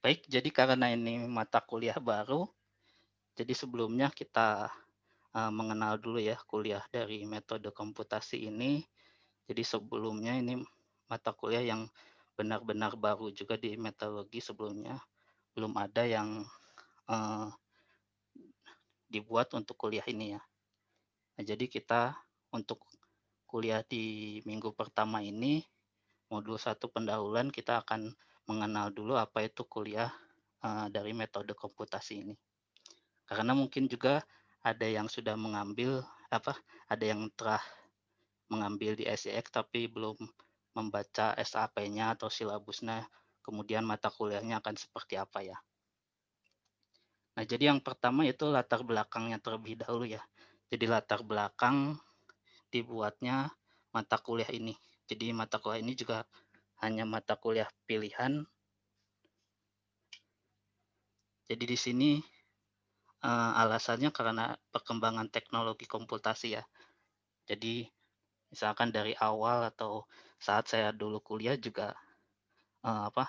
Baik, jadi karena ini mata kuliah baru, jadi sebelumnya kita mengenal dulu ya kuliah dari metode komputasi ini. Jadi sebelumnya ini mata kuliah yang benar-benar baru juga di metodologi sebelumnya, belum ada yang eee, dibuat untuk kuliah ini ya. Nah, jadi kita untuk kuliah di minggu pertama ini, modul satu pendahuluan kita akan mengenal dulu apa itu kuliah, dari metode komputasi ini. Karena mungkin juga ada yang sudah mengambil apa, ada yang telah mengambil di SIX tapi belum membaca SAP-nya atau silabusnya, kemudian mata kuliahnya akan seperti apa ya. Nah, jadi yang pertama itu latar belakangnya terlebih dahulu ya. Jadi latar belakang dibuatnya mata kuliah ini. Jadi mata kuliah ini juga hanya mata kuliah pilihan. Jadi di sini alasannya karena perkembangan teknologi komputasi ya. Jadi misalkan dari awal atau saat saya dulu kuliah juga apa,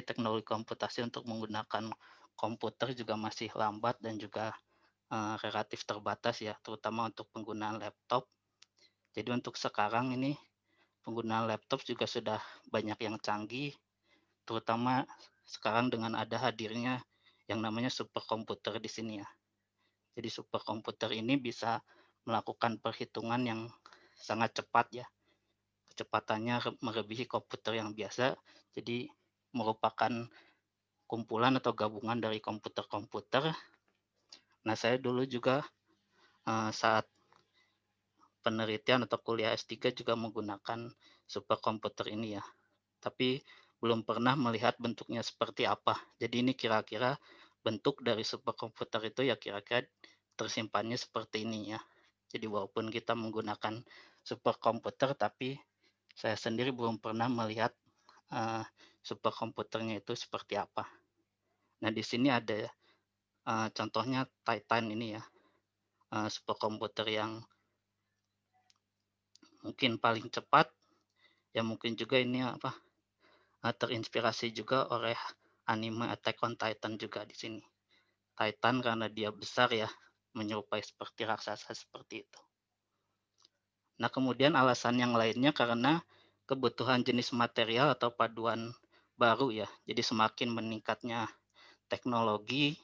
teknologi komputasi untuk menggunakan komputer juga masih lambat dan juga relatif terbatas ya, terutama untuk penggunaan laptop. Jadi untuk sekarang ini penggunaan laptop juga sudah banyak yang canggih, terutama sekarang dengan ada hadirnya yang namanya superkomputer di sini ya. Jadi superkomputer ini bisa melakukan perhitungan yang sangat cepat ya. Kecepatannya melebihi komputer yang biasa, jadi merupakan kumpulan atau gabungan dari komputer-komputer. Nah, saya dulu juga saat penelitian atau kuliah S3 juga menggunakan superkomputer ini ya, tapi belum pernah melihat bentuknya seperti apa. Jadi ini kira-kira bentuk dari superkomputer itu ya kira-kira tersimpannya seperti ini ya. Jadi walaupun kita menggunakan superkomputer, tapi saya sendiri belum pernah melihat eee, superkomputernya itu seperti apa. Nah, di sini ada contohnya Titan ini ya, superkomputer yang mungkin paling cepat, ya mungkin juga ini apa, terinspirasi juga oleh anime Attack on Titan juga di sini. Titan karena dia besar ya, menyerupai seperti raksasa seperti itu. Nah, kemudian alasan yang lainnya karena kebutuhan jenis material atau paduan baru ya. Jadi semakin meningkatnya teknologi,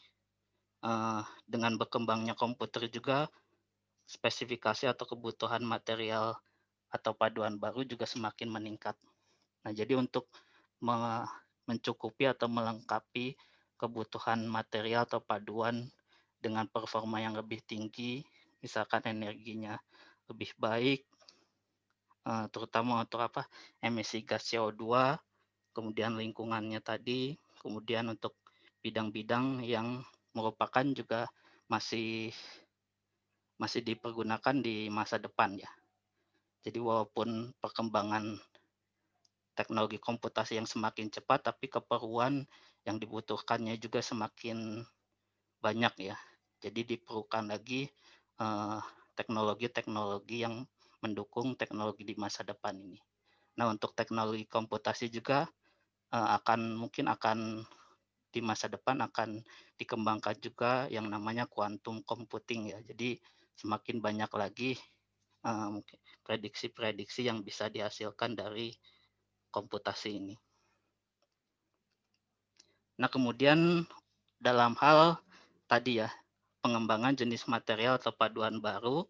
dengan berkembangnya komputer juga, spesifikasi atau kebutuhan material atau paduan baru juga semakin meningkat. Nah, jadi untuk me mencukupi atau melengkapi kebutuhan material atau paduan dengan performa yang lebih tinggi, misalkan energinya lebih baik, terutama untuk apa, emisi gas CO2, kemudian lingkungannya tadi, kemudian untuk bidang-bidang yang merupakan juga masih masih dipergunakan di masa depan ya. Jadi walaupun perkembangan teknologi komputasi yang semakin cepat, tapi keperluan yang dibutuhkannya juga semakin banyak ya. Jadi diperlukan lagi eh, teknologi-teknologi yang mendukung teknologi di masa depan ini. Nah, untuk teknologi komputasi juga mungkin akan di masa depan akan dikembangkan juga yang namanya quantum computing ya. Jadi semakin banyak lagi mungkin prediksi-prediksi yang bisa dihasilkan dari komputasi ini. Nah, kemudian dalam hal tadi ya, pengembangan jenis material atau paduan baru,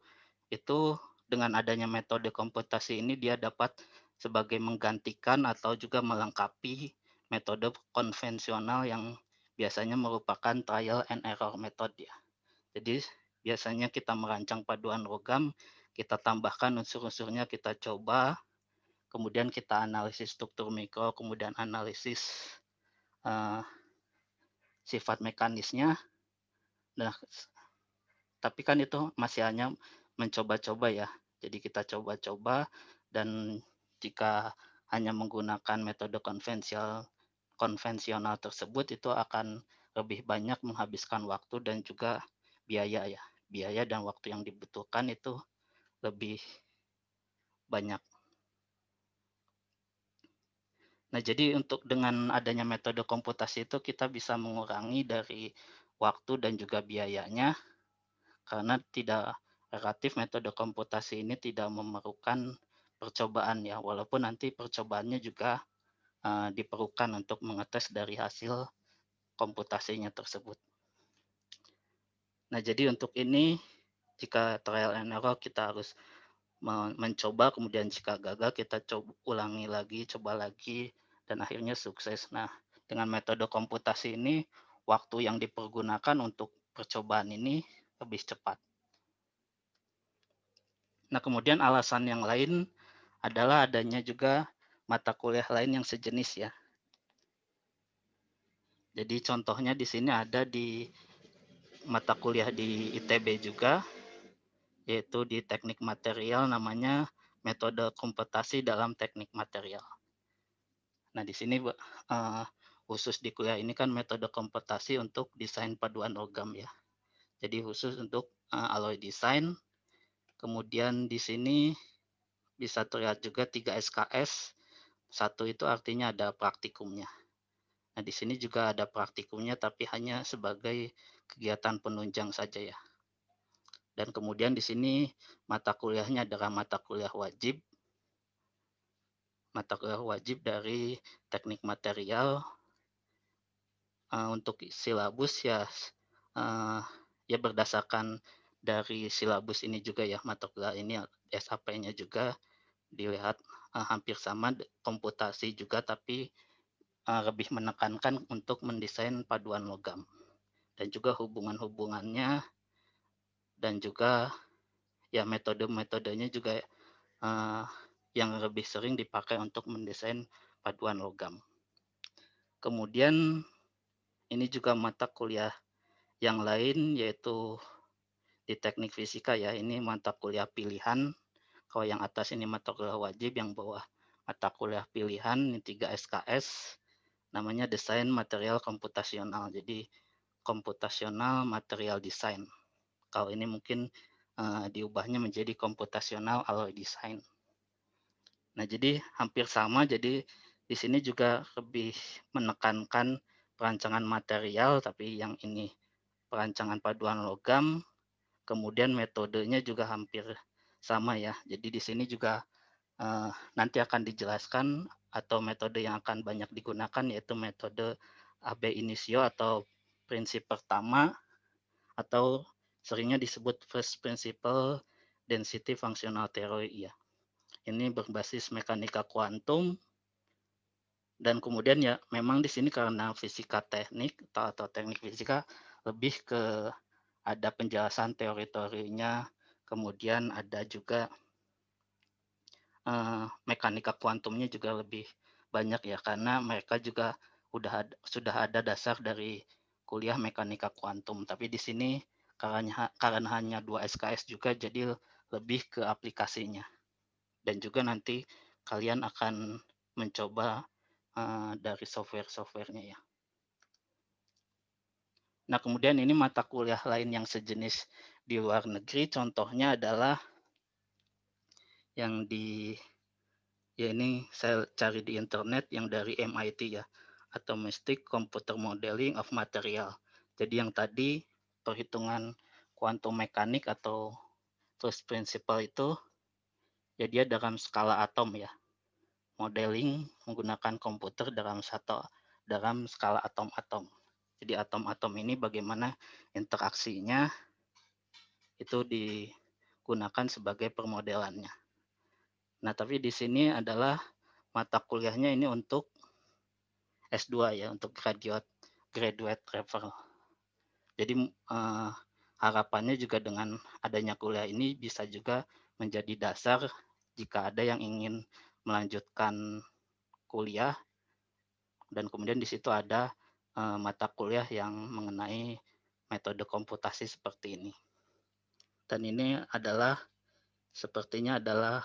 itu dengan adanya metode komputasi ini dia dapat sebagai menggantikan atau juga melengkapi metode konvensional yang biasanya merupakan trial and error method ya. Jadi biasanya kita merancang paduan logam, kita tambahkan unsur-unsurnya, kita coba, kemudian kita analisis struktur mikro, kemudian analisis eh, sifat mekanisnya. Nah, tapi kan itu masih hanya mencoba-coba ya. Jadi kita coba-coba dan jika hanya menggunakan metode konvensional tersebut itu akan lebih banyak menghabiskan waktu dan juga biaya ya. Biaya dan waktu yang dibutuhkan itu lebih banyak. Nah, jadi untuk dengan adanya metode komputasi itu kita bisa mengurangi dari waktu dan juga biayanya, karena tidak relatif metode komputasi ini tidak memerlukan percobaan ya, walaupun nanti percobaannya juga diperlukan untuk mengetes dari hasil komputasinya tersebut. Nah, jadi untuk ini jika trial and error kita harus mencoba, kemudian jika gagal kita ulangi lagi, coba lagi, dan akhirnya sukses. Nah, dengan metode komputasi ini, waktu yang dipergunakan untuk percobaan ini lebih cepat. Nah, kemudian alasan yang lain adalah adanya juga mata kuliah lain yang sejenis ya. Jadi contohnya di sini ada di mata kuliah di ITB juga, yaitu di teknik material namanya metode komputasi dalam teknik material. Nah, di sini khusus di kuliah ini kan metode komputasi untuk desain paduan logam ya. Jadi khusus untuk alloy design. Kemudian di sini bisa terlihat juga 3 SKS. Satu itu artinya ada praktikumnya. Nah, di sini juga ada praktikumnya tapi hanya sebagai kegiatan penunjang saja ya. Dan kemudian di sini mata kuliahnya adalah mata kuliah wajib dari teknik material. Untuk silabus ya, ya berdasarkan dari silabus ini juga ya, mata kuliah ini SAP-nya juga dilihat, hampir sama komputasi juga tapi, lebih menekankan untuk mendesain paduan logam dan juga hubungan-hubungannya dan juga ya metode-metodenya juga, eee, yang lebih sering dipakai untuk mendesain paduan logam. Kemudian ini juga mata kuliah yang lain yaitu di teknik fisika ya, ini mata kuliah pilihan. Kalau yang atas ini mata kuliah wajib, yang bawah mata kuliah pilihan, ini 3 SKS, namanya Desain Material Komputasional. Jadi komputasional material design. Kalau ini mungkin diubahnya menjadi komputasional alloy design. Nah, jadi hampir sama, jadi di sini juga lebih menekankan perancangan material, tapi yang ini perancangan paduan logam. Kemudian metodenya juga hampir sama ya. Jadi di sini juga nanti akan dijelaskan atau metode yang akan banyak digunakan yaitu metode AB initio atau prinsip pertama atau seringnya disebut first principle density functional theory ya. Ini berbasis mekanika kuantum dan kemudian ya memang di sini karena fisika teknik atau teknik fisika lebih ke ada penjelasan teori-teorinya, kemudian ada juga mekanika kuantumnya juga lebih banyak ya, karena mereka juga sudah ada dasar dari kuliah mekanika kuantum. Tapi di sini karena hanya 2 SKS juga, jadi lebih ke aplikasinya. Dan juga nanti kalian akan mencoba dari software-softwarenya ya. Nah, kemudian ini mata kuliah lain yang sejenis di luar negeri, contohnya adalah yang ya ini saya cari di internet yang dari MIT ya, Atomistic Computer Modeling of Material. Jadi yang tadi perhitungan kuantum mekanik atau first principle itu, ya dia dalam skala atom ya. Modeling menggunakan komputer dalam skala atom-atom. Jadi atom-atom ini bagaimana interaksinya itu digunakan sebagai permodelannya. Nah, tapi di sini adalah mata kuliahnya ini untuk S2 ya, untuk graduate level. Jadi harapannya juga dengan adanya kuliah ini bisa juga menjadi dasar jika ada yang ingin melanjutkan kuliah dan kemudian di situ ada mata kuliah yang mengenai metode komputasi seperti ini. Dan ini sepertinya adalah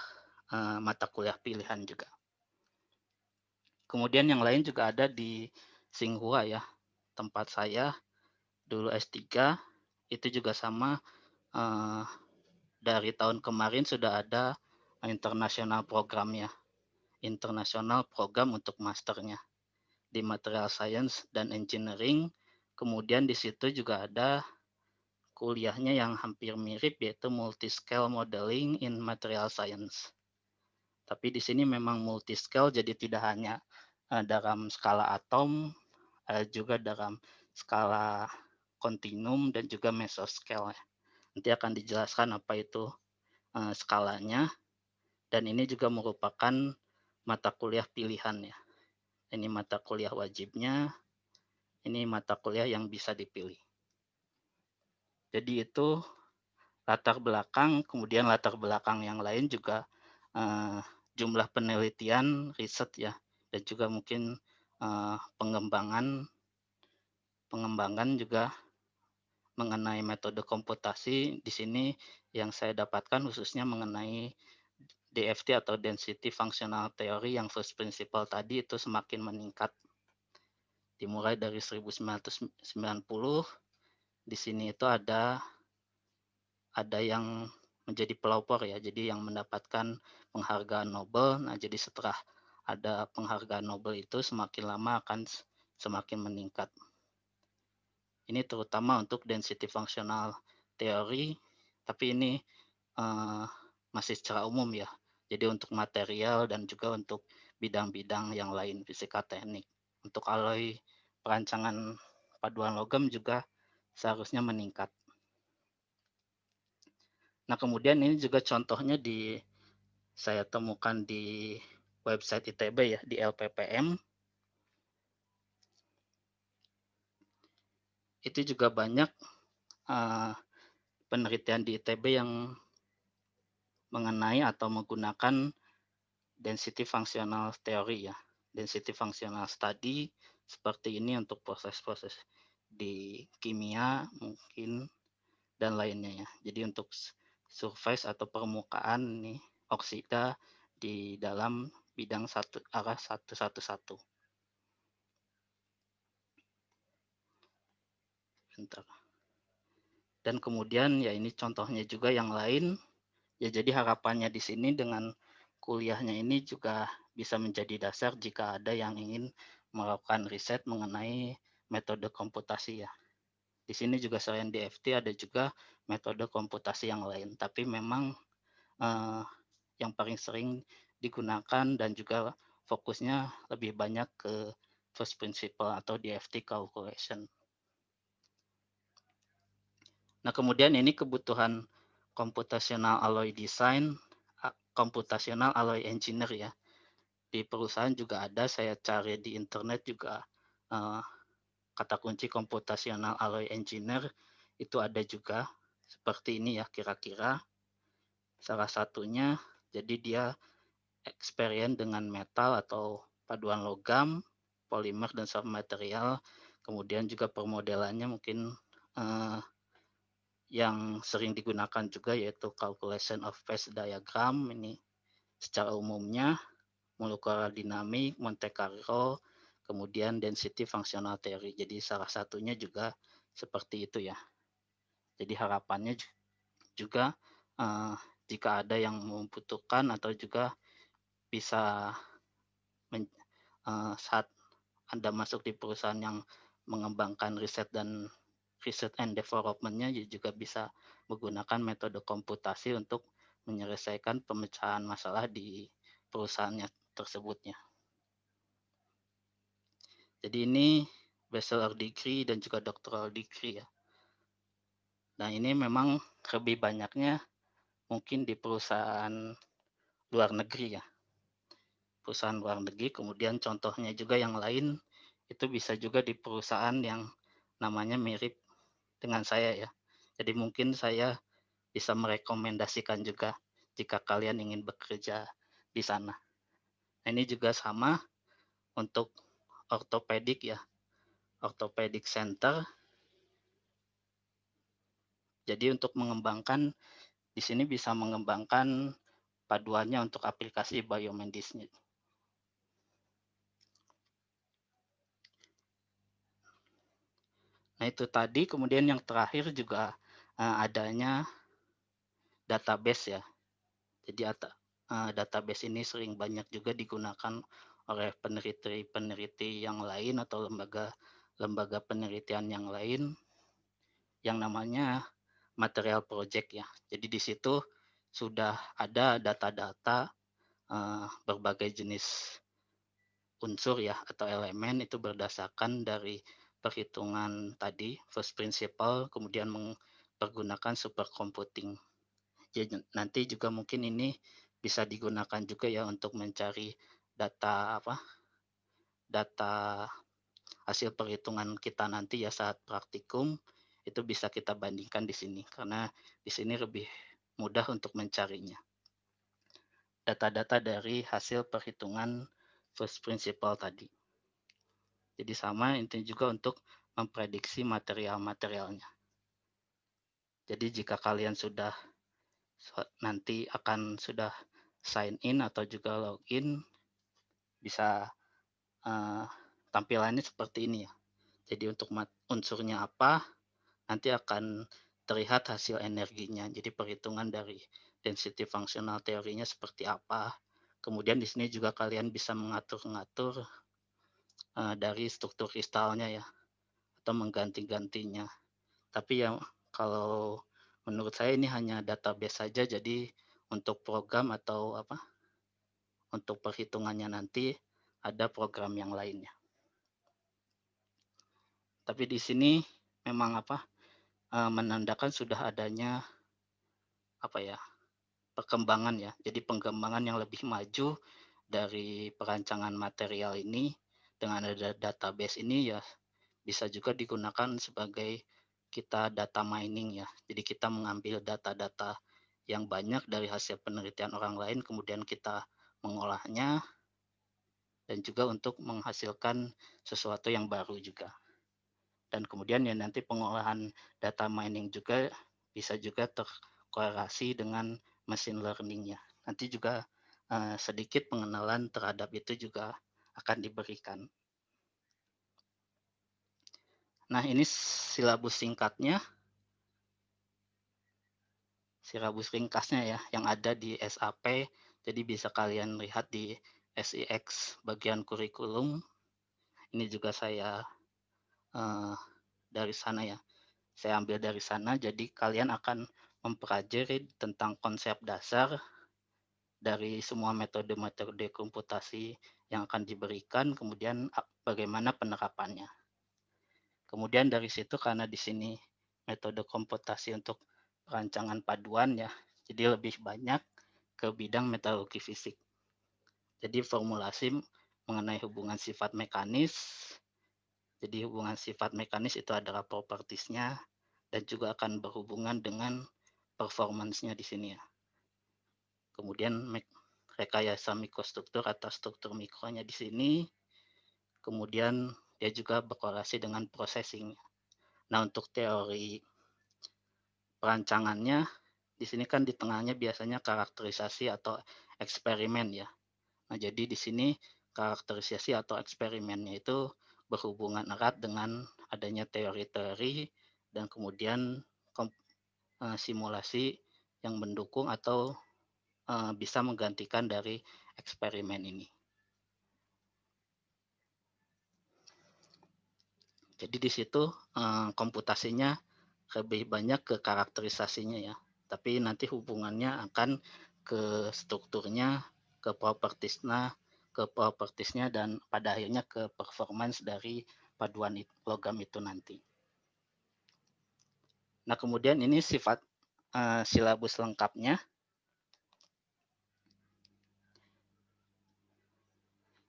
mata kuliah pilihan juga. Kemudian yang lain juga ada di Tsinghua ya, tempat saya dulu S3, itu juga sama, dari tahun kemarin sudah ada internasional programnya. internasional program untuk masternya di Material Science dan Engineering. Kemudian di situ juga ada kuliahnya yang hampir mirip, yaitu Multi-Scale Modeling in Material Science. Tapi di sini memang multi-scale, jadi tidak hanya dalam skala atom, juga dalam skala kontinum dan juga mesoscale. Nanti akan dijelaskan apa itu skalanya, dan ini juga merupakan mata kuliah pilihan ya. Ini mata kuliah wajibnya, ini mata kuliah yang bisa dipilih. Jadi itu latar belakang, kemudian latar belakang yang lain juga jumlah penelitian, riset ya, dan juga mungkin pengembangan pengembangan juga mengenai metode komputasi. Di sini yang saya dapatkan khususnya mengenai DFT atau Density Functional Theory yang first principle tadi itu semakin meningkat. Dimulai dari 1990, di sini itu ada yang menjadi pelopor ya, jadi yang mendapatkan penghargaan Nobel. Nah, jadi setelah ada penghargaan Nobel itu semakin lama akan semakin meningkat. Ini terutama untuk density functional theory, tapi ini uh, masih secara umum ya. Jadi untuk material dan juga untuk bidang-bidang yang lain fisika teknik. Untuk alloy perancangan paduan logam juga seharusnya meningkat. Nah, kemudian ini juga contohnya saya temukan di website ITB ya, di LPPM. Itu juga banyak penelitian di ITB yang mengenai atau menggunakan density functional theory ya, density functional study seperti ini untuk proses-proses di kimia mungkin dan lainnya ya. Jadi untuk surface atau permukaan nih oksida di dalam bidang arah 111. Bentar. Dan kemudian ya ini contohnya juga yang lain. Ya jadi harapannya di sini dengan kuliahnya ini juga bisa menjadi dasar jika ada yang ingin melakukan riset mengenai metode komputasi ya. Di sini juga selain DFT ada juga metode komputasi yang lain, tapi memang yang paling sering digunakan dan juga fokusnya lebih banyak ke first principle atau DFT calculation. Nah, kemudian ini kebutuhan computational alloy design, computational alloy engineer ya. Di perusahaan juga ada, saya cari di internet juga kata kunci computational alloy engineer itu ada juga seperti ini ya kira-kira. Salah satunya jadi dia experience dengan metal atau paduan logam, polimer dan submaterial. Kemudian juga permodelannya mungkin yang sering digunakan juga yaitu calculation of phase diagram. Ini secara umumnya molecular dynamic, Monte Carlo, kemudian density functional theory. Jadi salah satunya juga seperti itu ya. Jadi harapannya juga jika ada yang membutuhkan atau juga bisa saat Anda masuk di perusahaan yang mengembangkan riset dan research and development-nya juga bisa menggunakan metode komputasi untuk menyelesaikan pemecahan masalah di perusahaannya tersebutnya. Jadi ini bachelor degree dan juga doctoral degree ya. Nah ini memang lebih banyaknya mungkin di perusahaan luar negeri ya. Perusahaan luar negeri, kemudian contohnya juga yang lain itu bisa juga di perusahaan yang namanya mirip dengan saya ya. Jadi mungkin saya bisa merekomendasikan juga jika kalian ingin bekerja di sana. Nah, ini juga sama untuk ortopedik ya, orthopedic center. Jadi untuk mengembangkan di sini bisa mengembangkan paduannya untuk aplikasi biomedisnya. Nah itu tadi, kemudian yang terakhir juga adanya database ya. Jadi database ini sering banyak juga digunakan oleh peneliti-peneliti yang lain atau lembaga penelitian yang lain yang namanya material project ya. Jadi di situ sudah ada data-data berbagai jenis unsur ya atau elemen itu berdasarkan dari perhitungan tadi first principle kemudian mempergunakan supercomputing. Jadi nanti juga mungkin ini bisa digunakan juga ya untuk mencari data apa data hasil perhitungan kita nanti ya saat praktikum itu bisa kita bandingkan di sini karena di sini lebih mudah untuk mencarinya. Data-data dari hasil perhitungan first principle tadi. Jadi sama intinya juga untuk memprediksi material-materialnya. Jadi jika kalian sudah nanti akan sudah sign in atau juga login, bisa uh, tampilannya seperti ini ya. Jadi untuk unsurnya apa, nanti akan terlihat hasil energinya. Jadi perhitungan dari density functional teorinya seperti apa. Kemudian di sini juga kalian bisa mengatur-ngatur dari struktur kristalnya ya, atau mengganti-gantinya. Tapi ya kalau menurut saya ini hanya database saja, jadi untuk program atau apa, untuk perhitungannya nanti ada program yang lainnya. Tapi di sini memang apa, menandakan sudah adanya apa ya, perkembangan ya. Jadi pengembangan yang lebih maju dari perancangan material ini dengan ada database ini ya bisa juga digunakan sebagai kita data mining ya. Jadi kita mengambil data-data yang banyak dari hasil penelitian orang lain kemudian kita mengolahnya dan juga untuk menghasilkan sesuatu yang baru juga. Dan kemudian ya nanti pengolahan data mining juga bisa juga terkorelasi dengan machine learning-nya. Nanti juga sedikit pengenalan terhadap itu juga akan diberikan. Nah, ini silabus singkatnya, silabus ringkasnya ya, yang ada di SAP. Jadi bisa kalian lihat di SIX bagian kurikulum. Ini juga saya dari sana ya. Saya ambil dari sana, jadi kalian akan mempelajari tentang konsep dasar dari semua metode-metode komputasi yang akan diberikan, kemudian bagaimana penerapannya. Kemudian dari situ karena di sini metode komputasi untuk perancangan paduan ya, jadi lebih banyak ke bidang metodologi fisik. Jadi formulasi mengenai hubungan sifat mekanis. Jadi hubungan sifat mekanis itu adalah propertiesnya dan juga akan berhubungan dengan performance-nya di sini ya. Kemudian rekayasa mikrostruktur atau struktur mikronya di sini. Kemudian dia juga berkorelasi dengan processing. Nah, untuk teori perancangannya di sini kan di tengahnya biasanya karakterisasi atau eksperimen ya. Nah, jadi di sini karakterisasi atau eksperimennya itu berhubungan erat dengan adanya teori-teori dan kemudian simulasi yang mendukung atau bisa menggantikan dari eksperimen ini. Jadi di situ komputasinya lebih banyak ke karakterisasinya ya. Tapi nanti hubungannya akan ke strukturnya, ke propertiesnya dan pada akhirnya ke performance dari paduan logam itu nanti. Nah, kemudian ini sifat silabus lengkapnya.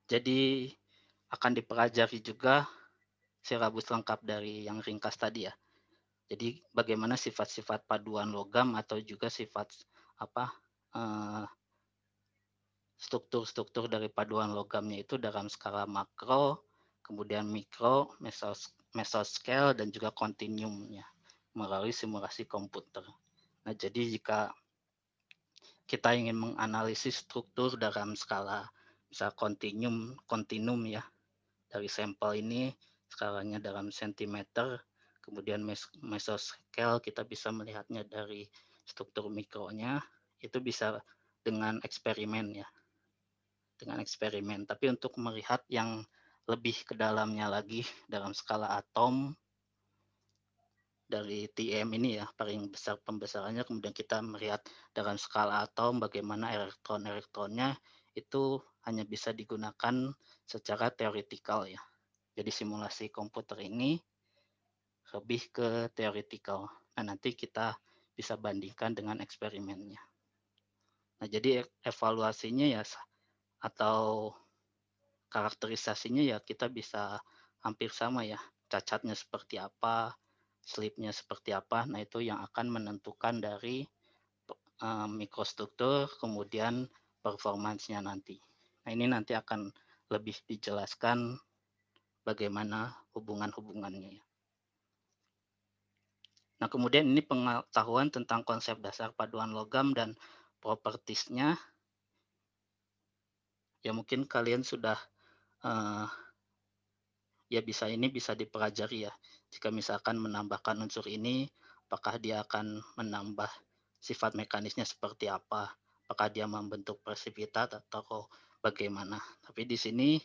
Jadi akan dipelajari juga silabus lengkap dari yang ringkas tadi ya. Jadi bagaimana sifat-sifat paduan logam atau juga sifat apa struktur-struktur dari paduan logamnya itu dalam skala makro, kemudian mikro, mesoscale dan juga kontinuumnya melalui simulasi komputer. Nah, jadi jika kita ingin menganalisis struktur dalam skala misal kontinum ya dari sampel ini skalanya dalam sentimeter, kemudian mesoscale kita bisa melihatnya dari struktur mikronya, itu bisa dengan eksperimen ya, dengan eksperimen. Tapi untuk melihat yang lebih ke dalamnya lagi dalam skala atom dari TEM ini ya, paling besar pembesarannya, kemudian kita melihat dalam skala atom bagaimana elektron-elektronnya itu hanya bisa digunakan secara teoretikal ya. Jadi simulasi komputer ini lebih ke teoretikal. Nah, nanti kita bisa bandingkan dengan eksperimennya. Nah, jadi evaluasinya ya atau karakterisasinya ya kita bisa hampir sama ya. Cacatnya seperti apa, slipnya seperti apa. Nah, itu yang akan menentukan dari mikrostruktur kemudian performansnya nanti. Nah, ini nanti akan lebih dijelaskan bagaimana hubungan-hubungannya ya. Nah, kemudian ini pengetahuan tentang konsep dasar paduan logam dan propertisnya, ya mungkin kalian sudah uh, ya bisa dipelajari ya. Jika misalkan menambahkan unsur ini, apakah dia akan menambah sifat mekanisnya seperti apa? Apakah dia membentuk presipitat atau bagaimana? Tapi di sini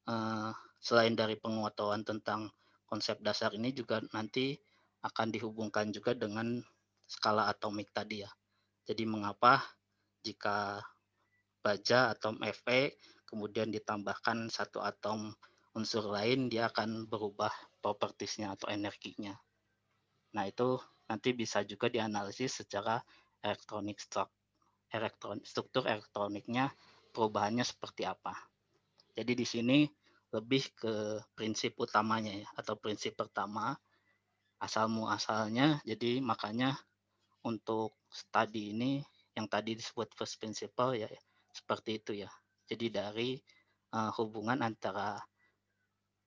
uh, selain dari pengetahuan tentang konsep dasar ini juga nanti akan dihubungkan juga dengan skala atomik tadi ya. Jadi mengapa jika baja atom Fe kemudian ditambahkan satu atom unsur lain dia akan berubah propertiesnya atau energinya. Nah, itu nanti bisa juga dianalisis secara elektronik struktur elektroniknya perubahannya seperti apa. Jadi di sini lebih ke prinsip utamanya ya atau prinsip pertama asal muasalnya. Jadi makanya untuk studi ini yang tadi disebut first principle ya seperti itu ya. Jadi dari hubungan antara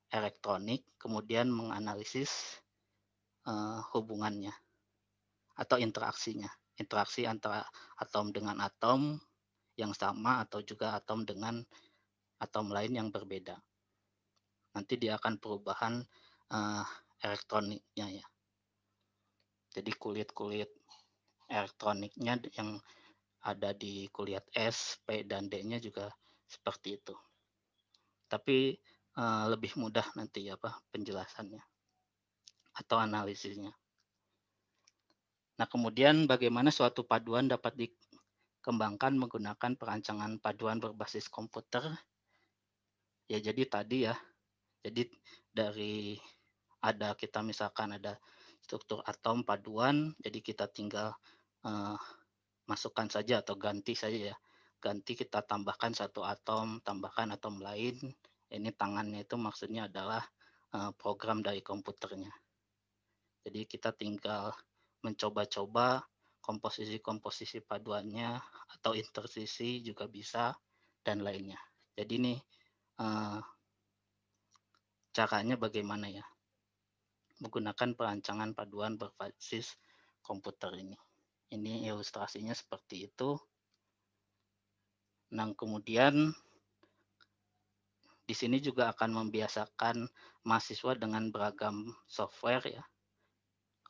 elektronik kemudian menganalisis hubungannya atau interaksinya. Interaksi antara atom dengan atom yang sama atau juga atom dengan atom lain yang berbeda. Nanti dia akan perubahan uh, elektroniknya ya. Jadi kulit-kulit elektroniknya yang ada di kulit S, P, dan D-nya juga seperti itu. Tapi lebih mudah nanti ya Pak penjelasannya atau analisisnya. Nah, kemudian bagaimana suatu paduan dapat dikembangkan menggunakan perancangan paduan berbasis komputer? Ya, jadi tadi ya. Jadi dari kita misalkan ada struktur atom paduan, jadi kita tinggal masukkan saja atau ganti saja ya. Ganti kita tambahkan satu atom, tambahkan atom lain. Ini tangannya itu maksudnya adalah program dari komputernya. Jadi kita tinggal mencoba-coba komposisi-komposisi paduannya atau intersisi juga bisa dan lainnya. Jadi ini caranya bagaimana ya? Menggunakan perancangan paduan berbasis komputer ini. Ini ilustrasinya seperti itu. Nah, kemudian di sini juga akan membiasakan mahasiswa dengan beragam software ya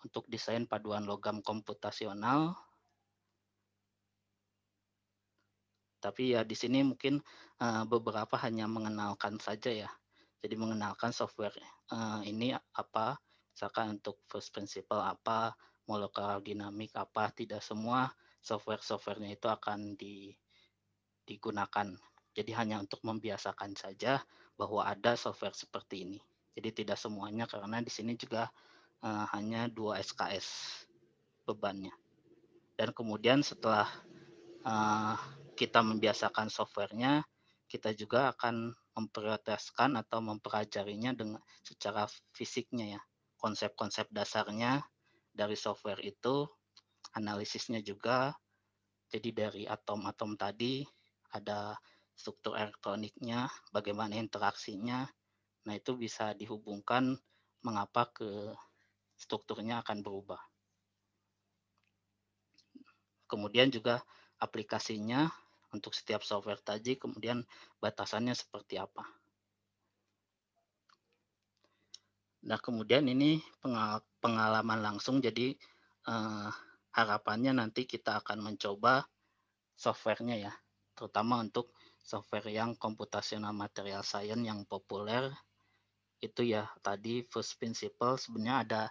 untuk desain paduan logam komputasional. Tapi ya di sini mungkin beberapa hanya mengenalkan saja ya. Jadi mengenalkan software ini apa, misalkan untuk first principle apa, molecular dynamic apa, tidak semua software-softwarenya itu akan digunakan. Jadi hanya untuk membiasakan saja bahwa ada software seperti ini. Jadi tidak semuanya karena di sini juga hanya 2 SKS bebannya. Dan kemudian setelah kita membiasakan softwarenya, kita juga akan memprioritaskan atau mempelajarinya dengan secara fisiknya ya. Konsep-konsep dasarnya dari software itu, analisisnya juga. Jadi dari atom-atom tadi ada struktur elektroniknya, bagaimana interaksinya. Nah, itu bisa dihubungkan mengapa strukturnya akan berubah. Kemudian juga aplikasinya untuk setiap software tadi, kemudian batasannya seperti apa. Nah, kemudian ini pengalaman langsung, jadi harapannya nanti kita akan mencoba software-nya ya, terutama untuk software yang computational material science yang populer itu ya tadi first principle sebenarnya ada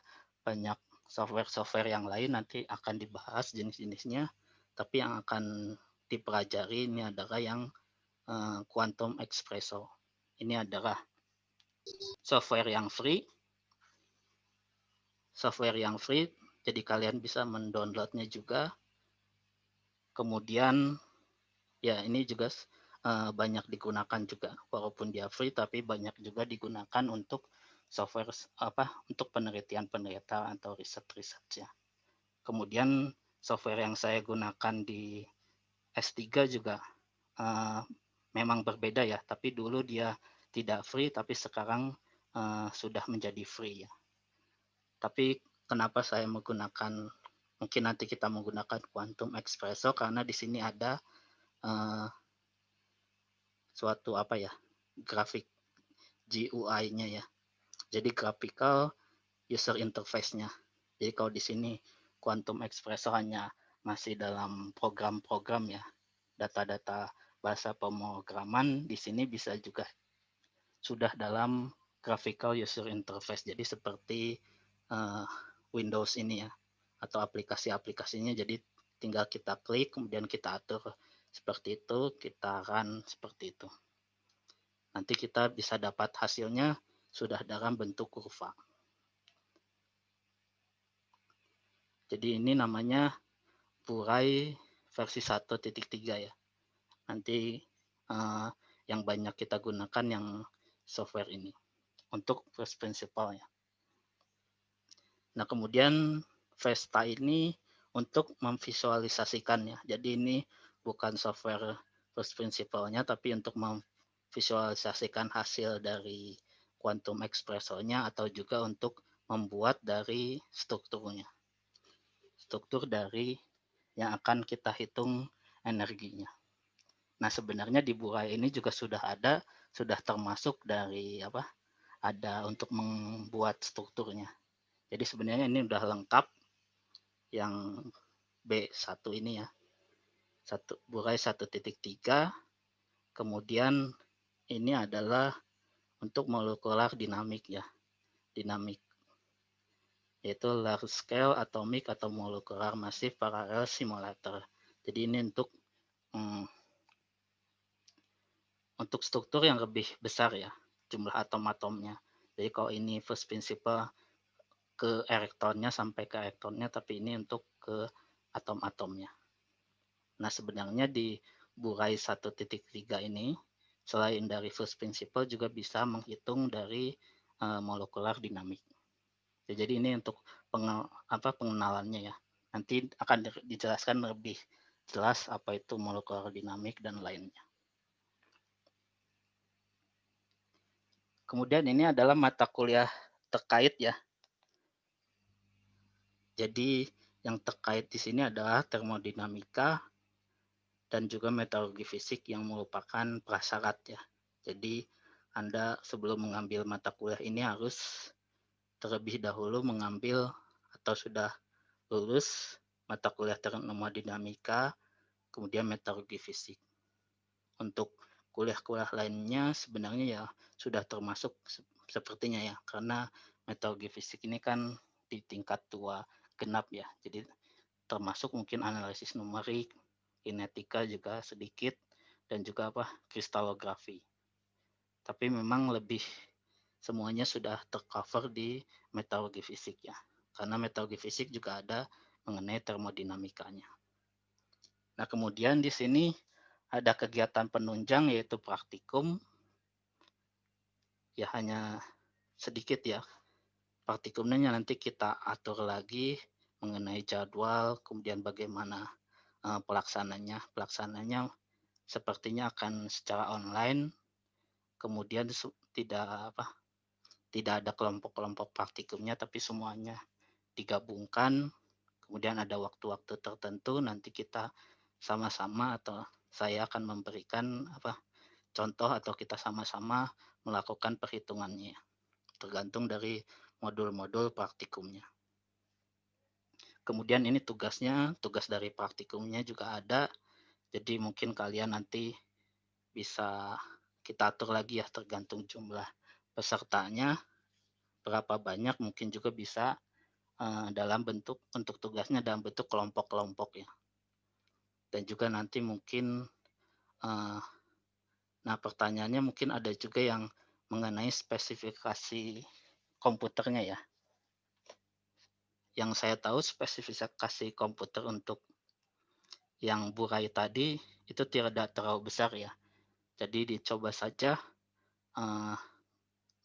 banyak software-software yang lain nanti akan dibahas jenis-jenisnya, tapi yang akan dipelajari ini adalah yang Quantum Espresso. Ini adalah software yang free, software yang free, jadi kalian bisa mendownloadnya juga. Kemudian ya ini juga banyak digunakan juga, walaupun dia free tapi banyak juga digunakan untuk software apa untuk penelitian-penelitian atau riset-riset ya. Kemudian software yang saya gunakan di S3 juga uh, memang berbeda ya, tapi dulu dia tidak free, tapi sekarang sudah menjadi free ya. Tapi kenapa saya menggunakan, mungkin nanti kita menggunakan Quantum Espresso karena di sini ada uh, suatu apa ya, grafik GUI-nya ya. Jadi graphical user interface-nya. Jadi kalau di sini Quantum Espresso hanya masih dalam program-program ya, data-data bahasa pemrograman, di sini bisa juga sudah dalam graphical user interface. Jadi seperti uh, Windows ini ya, atau aplikasi-aplikasinya. Jadi tinggal kita klik, kemudian kita atur seperti itu, kita run seperti itu. Nanti kita bisa dapat hasilnya sudah dalam bentuk kurva. Jadi ini namanya Burai versi 1.3 ya. Nanti uh, yang banyak kita gunakan yang software ini untuk first principle ya. Nah, kemudian Vesta ini untuk memvisualisasikannya. Jadi ini bukan software first principle-nya, tapi untuk memvisualisasikan hasil dari Quantum Espresso-nya atau juga untuk membuat dari strukturnya. Struktur dari yang akan kita hitung energinya. Nah, sebenarnya di Burai ini juga sudah termasuk dari apa? Ada untuk membuat strukturnya. Jadi sebenarnya ini udah lengkap yang B1 ini ya. Burai 1.3, kemudian ini adalah untuk molekular dinamik ya. Dinamik yaitu large scale atomic atau molecular massive parallel simulator. Jadi ini untuk struktur yang lebih besar ya, jumlah atom-atomnya. Jadi kalau ini first principle ke elektronnya sampai ke elektronnya, tapi ini untuk ke atom-atomnya. Nah, sebenarnya di Burai 1.3 ini, selain dari first principle juga bisa menghitung dari molekular dinamik. Jadi ini untuk pengenalannya ya. Nanti akan dijelaskan lebih jelas apa itu molekular dinamik dan lainnya. Kemudian ini adalah mata kuliah terkait ya. Jadi yang terkait di sini adalah termodinamika dan juga meteorologi fisik yang merupakan prasyarat ya. Jadi Anda sebelum mengambil mata kuliah ini harus terlebih dahulu mengambil atau sudah lulus mata kuliah termodinamika, kemudian meteorologi fisik. Untuk kuliah-kuliah lainnya sebenarnya ya sudah termasuk sepertinya ya, karena meteorologi fisik ini kan di tingkat 2 genap ya. Jadi termasuk mungkin analisis numerik, kinetika juga sedikit, dan juga kristalografi. Tapi memang lebih semuanya sudah tercover di meteorologi fisik ya. Karena meteorologi fisik juga ada mengenai termodinamikanya. Nah, kemudian di sini ada kegiatan penunjang yaitu praktikum. Ya hanya sedikit ya. Praktikumnya nanti kita atur lagi mengenai jadwal, kemudian bagaimana pelaksananya. Pelaksananya sepertinya akan secara online, kemudian tidak ada kelompok-kelompok praktikumnya, tapi semuanya digabungkan, kemudian ada waktu-waktu tertentu, nanti kita sama-sama atau saya akan memberikan contoh atau kita sama-sama melakukan perhitungannya, tergantung dari modul-modul praktikumnya. Kemudian ini tugas dari praktikumnya juga ada, Jadi mungkin kalian nanti bisa kita atur lagi ya tergantung jumlah pesertanya, berapa banyak mungkin juga bisa dalam bentuk untuk tugasnya dalam bentuk kelompok-kelompok ya. Dan juga nanti mungkin eh, nah pertanyaannya mungkin ada juga yang mengenai spesifikasi komputernya ya. Yang saya tahu spesifikasi komputer untuk yang Burai tadi itu tidak terlalu besar ya. Jadi dicoba saja eh,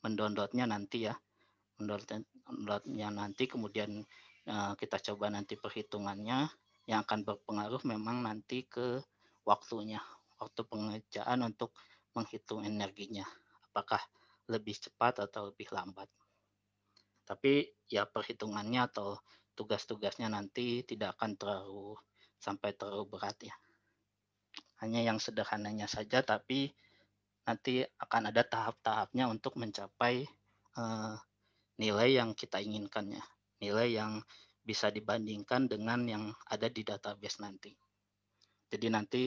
mendownloadnya nanti ya, mendownloadnya nanti kemudian kita coba nanti perhitungannya yang akan berpengaruh memang nanti ke waktunya, waktu pengerjaan untuk menghitung energinya. Apakah lebih cepat atau lebih lambat. Tapi ya perhitungannya atau tugas-tugasnya nanti tidak akan terlalu berat ya. Hanya yang sederhananya saja tapi nanti akan ada tahap-tahapnya untuk mencapai eh, nilai yang kita inginkan ya. Nilai yang bisa dibandingkan dengan yang ada di database nanti. Jadi nanti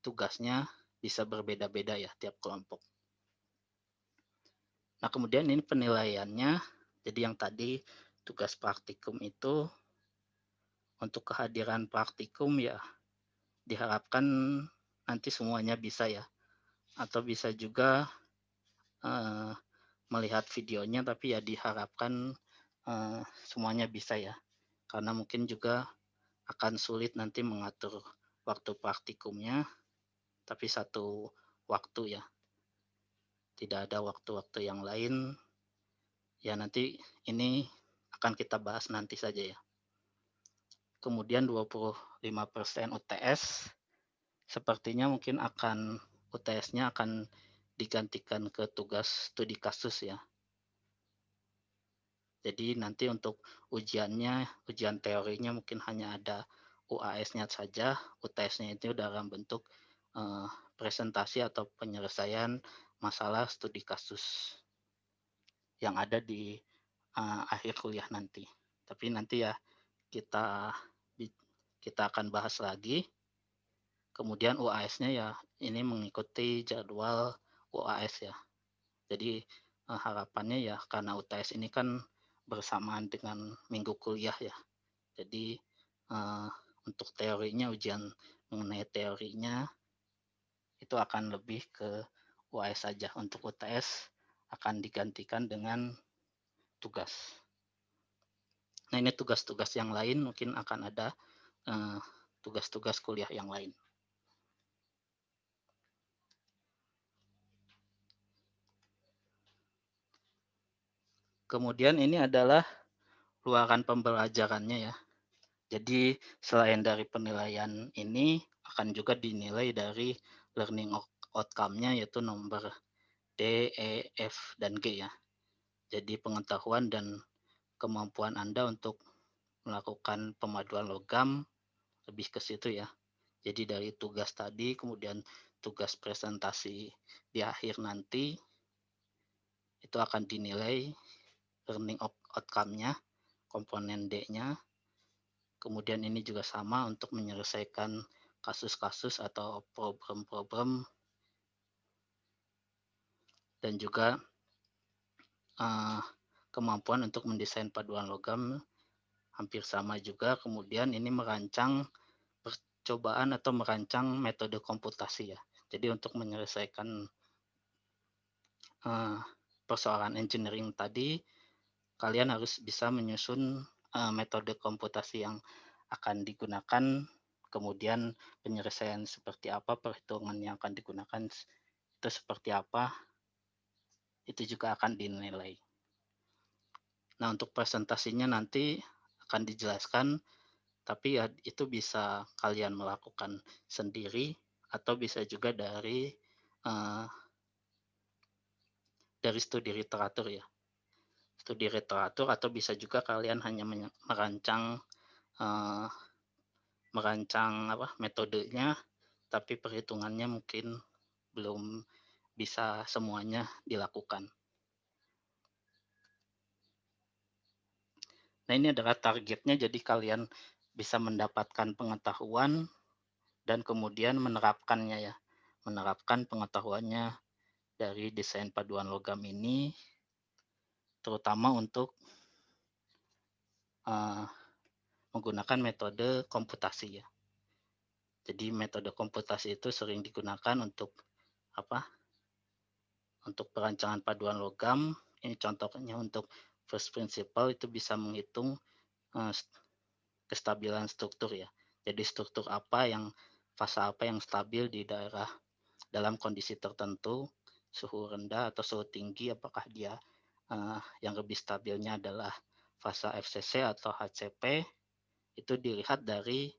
tugasnya bisa berbeda-beda ya tiap kelompok. Nah, kemudian ini penilaiannya. Jadi yang tadi tugas praktikum itu untuk kehadiran praktikum ya diharapkan nanti semuanya bisa ya. Atau bisa juga eh, melihat videonya tapi ya diharapkan semuanya bisa ya. Karena mungkin juga akan sulit nanti mengatur waktu praktikumnya, tapi satu waktu ya. Tidak ada waktu-waktu yang lain. Ya nanti ini akan kita bahas nanti saja ya. Kemudian 25% UTS, sepertinya mungkin akan UTS-nya akan digantikan ke tugas studi kasus ya. Jadi nanti untuk ujiannya, ujian teorinya mungkin hanya ada UAS-nya saja, UTS-nya itu dalam bentuk presentasi atau penyelesaian masalah studi kasus yang ada di akhir kuliah nanti. Tapi nanti ya kita kita akan bahas lagi. Kemudian UAS-nya ya ini mengikuti jadwal UAS ya. Jadi harapannya ya karena UTS ini kan bersamaan dengan minggu kuliah ya. Jadi uh, untuk teorinya ujian mengenai teorinya itu akan lebih ke UAS saja. Untuk UTS akan digantikan dengan tugas. Nah ini tugas-tugas yang lain mungkin akan ada tugas-tugas kuliah yang lain. Kemudian ini adalah luaran pembelajarannya ya. Jadi selain dari penilaian ini akan juga dinilai dari learning outcome-nya yaitu nomor D, E, F, dan G ya. Jadi pengetahuan dan kemampuan Anda untuk melakukan pemaduan logam lebih ke situ ya. Jadi dari tugas tadi kemudian tugas presentasi di akhir nanti itu akan dinilai learning outcome-nya, komponen D-nya. Kemudian ini juga sama untuk menyelesaikan kasus-kasus atau problem-problem dan juga kemampuan untuk mendesain paduan logam hampir sama juga. Kemudian ini merancang percobaan atau merancang metode komputasi ya. Jadi untuk menyelesaikan persoalan engineering tadi, kalian harus bisa menyusun metode komputasi yang akan digunakan, kemudian penyelesaian seperti apa, perhitungan yang akan digunakan itu seperti apa, itu juga akan dinilai. Nah, untuk presentasinya nanti akan dijelaskan, tapi ya itu bisa kalian melakukan sendiri atau bisa juga dari studi literatur ya. Studi literatur atau bisa juga kalian hanya uh, merancang apa metodenya, tapi perhitungannya mungkin belum bisa semuanya dilakukan. Nah ini adalah targetnya, jadi kalian bisa mendapatkan pengetahuan dan kemudian menerapkannya ya, menerapkan pengetahuannya dari desain paduan logam ini, terutama untuk uh, menggunakan metode komputasi ya. Jadi metode komputasi itu sering digunakan untuk apa? Untuk perancangan paduan logam. Ini contohnya untuk first principle itu bisa menghitung uh, kestabilan struktur ya. Jadi struktur apa yang fase apa yang stabil di daerah dalam kondisi tertentu, suhu rendah atau suhu tinggi, apakah dia yang lebih stabilnya adalah fase FCC atau HCP, itu dilihat dari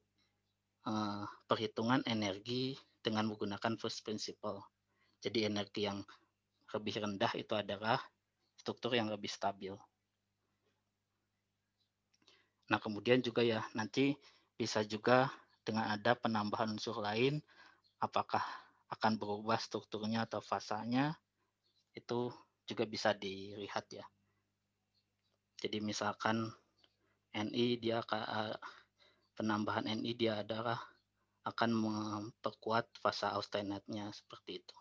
perhitungan energi dengan menggunakan first principle. Jadi energi yang lebih rendah itu adalah struktur yang lebih stabil. Nah, kemudian juga ya nanti bisa juga dengan ada penambahan unsur lain, apakah akan berubah strukturnya atau fasanya, itu juga bisa dilihat ya. Jadi misalkan Ni dia penambahan Ni dia adalah akan memperkuat fasa austenite-nya seperti itu.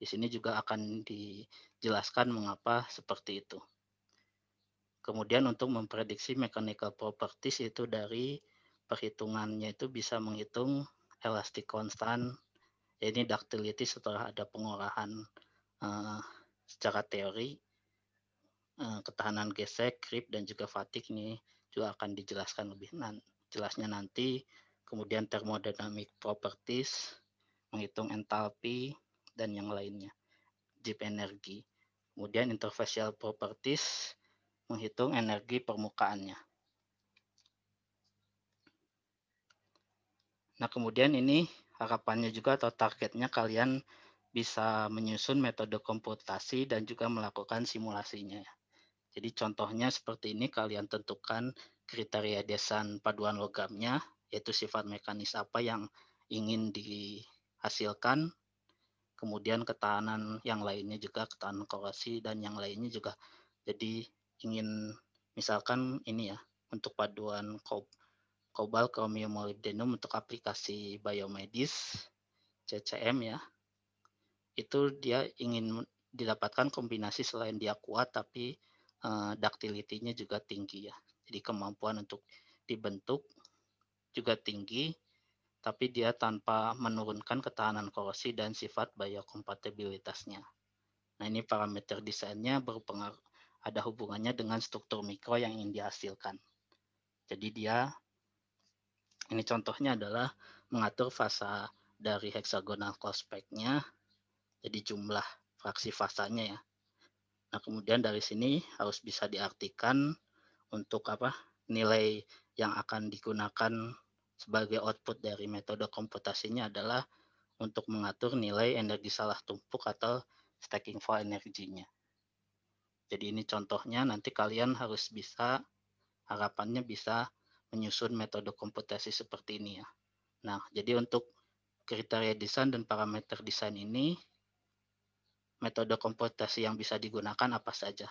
Di sini juga akan dijelaskan mengapa seperti itu. Kemudian untuk memprediksi mechanical properties itu dari perhitungannya itu bisa menghitung elastic constant, ini ductility setelah ada pengolahan uh, secara teori, ketahanan gesek, creep, dan juga fatigue ini juga akan dijelaskan lebih jelasnya nanti. Kemudian thermodynamic properties, menghitung entalpi, dan yang lainnya. Deep energi. Kemudian interfacial properties, menghitung energi permukaannya. Nah, kemudian ini harapannya juga atau targetnya kalian bisa menyusun metode komputasi dan juga melakukan simulasinya. Jadi contohnya seperti ini, kalian tentukan kriteria desain paduan logamnya, yaitu sifat mekanis apa yang ingin dihasilkan, kemudian ketahanan yang lainnya juga, ketahanan korosi dan yang lainnya juga. Jadi ingin misalkan ini ya, untuk paduan kobal kromium molybdenum untuk aplikasi biomedis CCM ya, itu dia ingin didapatkan kombinasi selain dia kuat tapi ductility-nya juga tinggi ya. Jadi kemampuan untuk dibentuk juga tinggi, tapi dia tanpa menurunkan ketahanan korosi dan sifat biokompatibilitasnya. Nah, ini parameter desainnya berpengaruh, ada hubungannya dengan struktur mikro yang ingin dihasilkan. Jadi dia, ini contohnya adalah mengatur fasa dari hexagonal close-pack-nya, jadi jumlah fraksi fasanya ya. Nah, kemudian dari sini harus bisa diartikan untuk apa? Nilai yang akan digunakan sebagai output dari metode komputasinya adalah untuk mengatur nilai energi salah tumpuk atau stacking for energinya. Jadi ini contohnya, nanti kalian harus bisa, harapannya bisa menyusun metode komputasi seperti ini ya. Nah, jadi untuk kriteria desain dan parameter desain ini, metode komputasi yang bisa digunakan apa saja.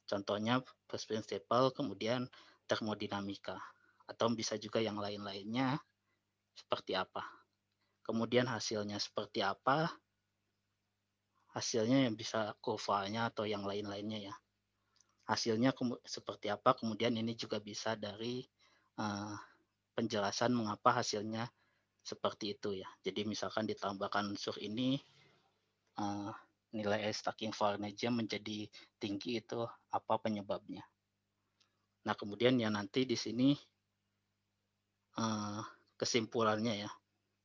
Contohnya first principle, kemudian termodinamika, atau bisa juga yang lain-lainnya seperti apa. Kemudian hasilnya seperti apa, hasilnya yang bisa kurvanya atau yang lain-lainnya ya. Hasilnya seperti apa, kemudian ini juga bisa dari uh, penjelasan mengapa hasilnya seperti itu ya. Jadi misalkan ditambahkan unsur ini, uh, nilai stacking for energy menjadi tinggi, itu apa penyebabnya. Nah, kemudian ya nanti di sini kesimpulannya ya.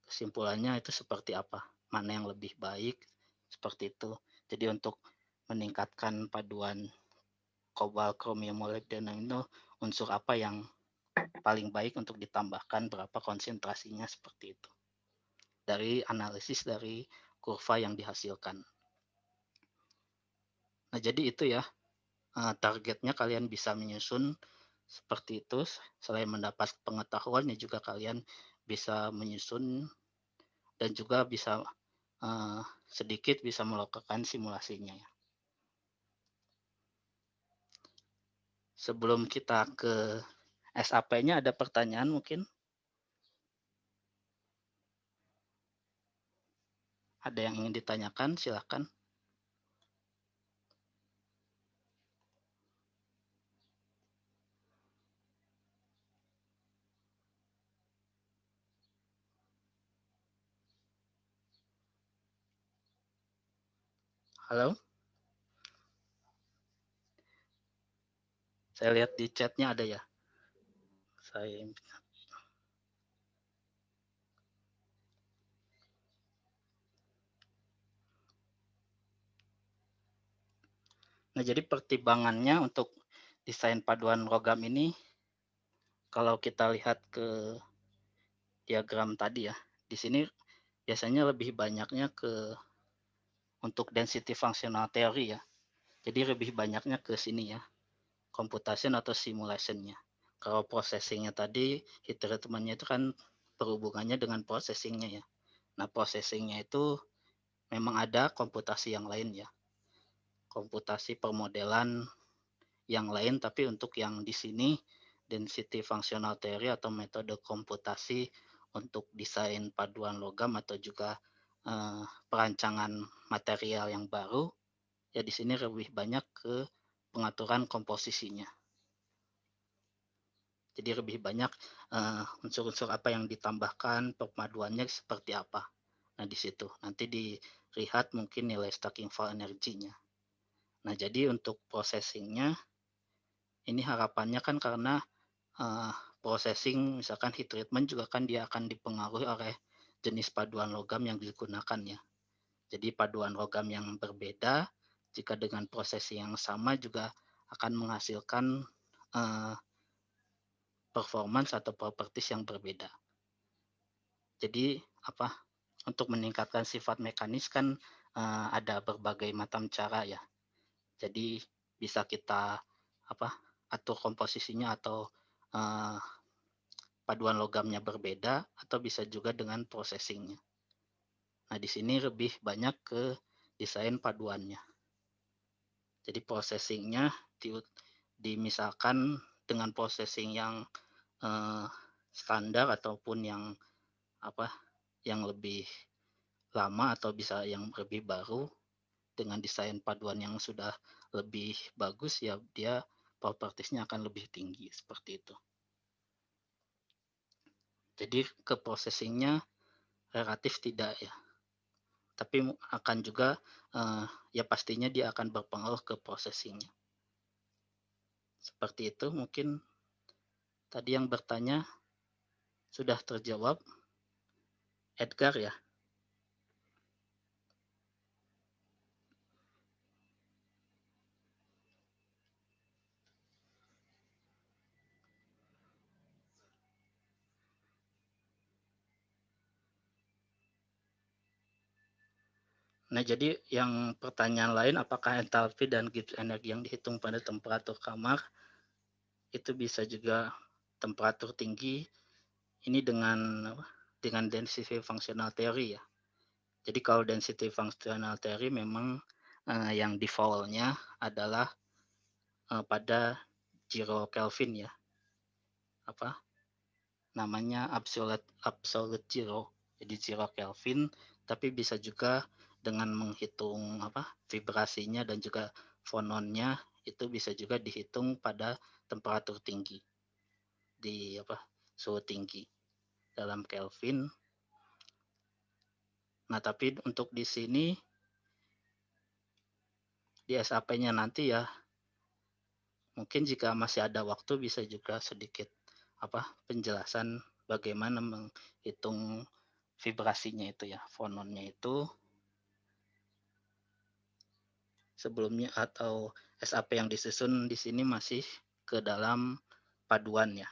Kesimpulannya itu seperti apa? Mana yang lebih baik? Seperti itu. Jadi untuk meningkatkan paduan kobalt, kromium, molybdenum itu unsur apa yang paling baik untuk ditambahkan, berapa konsentrasinya, seperti itu. Dari analisis dari kurva yang dihasilkan. Nah, jadi itu ya, targetnya kalian bisa menyusun seperti itu. Selain mendapat pengetahuan, ya juga kalian bisa menyusun dan juga bisa sedikit bisa melakukan simulasinya ya. Sebelum kita ke SAP-nya, ada pertanyaan mungkin? Ada yang ingin ditanyakan? Silakan. Halo? Saya lihat di chatnya ada ya. Saya Nah, jadi pertimbangannya untuk desain paduan logam ini, kalau kita lihat ke diagram tadi ya, di sini biasanya lebih banyaknya untuk density functional theory ya. Jadi lebih banyaknya ke sini ya, computation atau simulation-nya. Kalau processing-nya tadi, heat treatment-nya itu kan berhubungannya dengan processing-nya ya. Nah, processing-nya itu memang ada komputasi yang lain ya, komputasi permodelan yang lain, tapi untuk yang di sini density functional theory atau metode komputasi untuk desain paduan logam atau juga perancangan material yang baru, ya di sini lebih banyak ke pengaturan komposisinya. Jadi lebih banyak unsur-unsur apa yang ditambahkan, perpaduannya seperti apa. Nah, di situ nanti dilihat mungkin nilai stacking file energinya. Nah, jadi untuk processingnya ini harapannya kan karena uh, processing misalkan heat treatment juga kan dia akan dipengaruhi oleh jenis paduan logam yang digunakan ya. Jadi paduan logam yang berbeda jika dengan prosesi yang sama juga akan menghasilkan uh, performance atau properties yang berbeda. Jadi apa untuk meningkatkan sifat mekanis kan ada berbagai macam cara ya. Jadi bisa kita apa atur komposisinya atau uh, paduan logamnya berbeda atau bisa juga dengan processingnya. Nah, di sini lebih banyak ke desain paduannya. Jadi processingnya dimisalkan dengan processing yang eh, standar ataupun yang apa yang lebih lama atau bisa yang lebih baru dengan desain paduan yang sudah lebih bagus ya dia propertiesnya akan lebih tinggi seperti itu. Jadi ke processingnya relatif tidak ya, tapi akan juga ya pastinya dia akan berpengaruh ke processingnya. Seperti itu mungkin tadi yang bertanya sudah terjawab, Edgar ya. Nah, jadi yang pertanyaan lain apakah entalpi dan Gibbs energi yang dihitung pada temperatur kamar itu bisa juga temperatur tinggi ini dengan density functional theory ya. Jadi kalau density functional theory memang yang defaultnya adalah pada zero Kelvin ya, apa namanya absolute absolute zero. Jadi zero Kelvin, tapi bisa juga dengan menghitung apa vibrasinya dan juga fononnya itu bisa juga dihitung pada temperatur tinggi di apa suhu tinggi dalam Kelvin. Nah, tapi untuk di sini di SAP-nya nanti ya mungkin jika masih ada waktu bisa juga sedikit apa penjelasan bagaimana menghitung vibrasinya itu ya, fononnya itu sebelumnya atau SAP yang disusun di sini masih ke dalam paduan ya.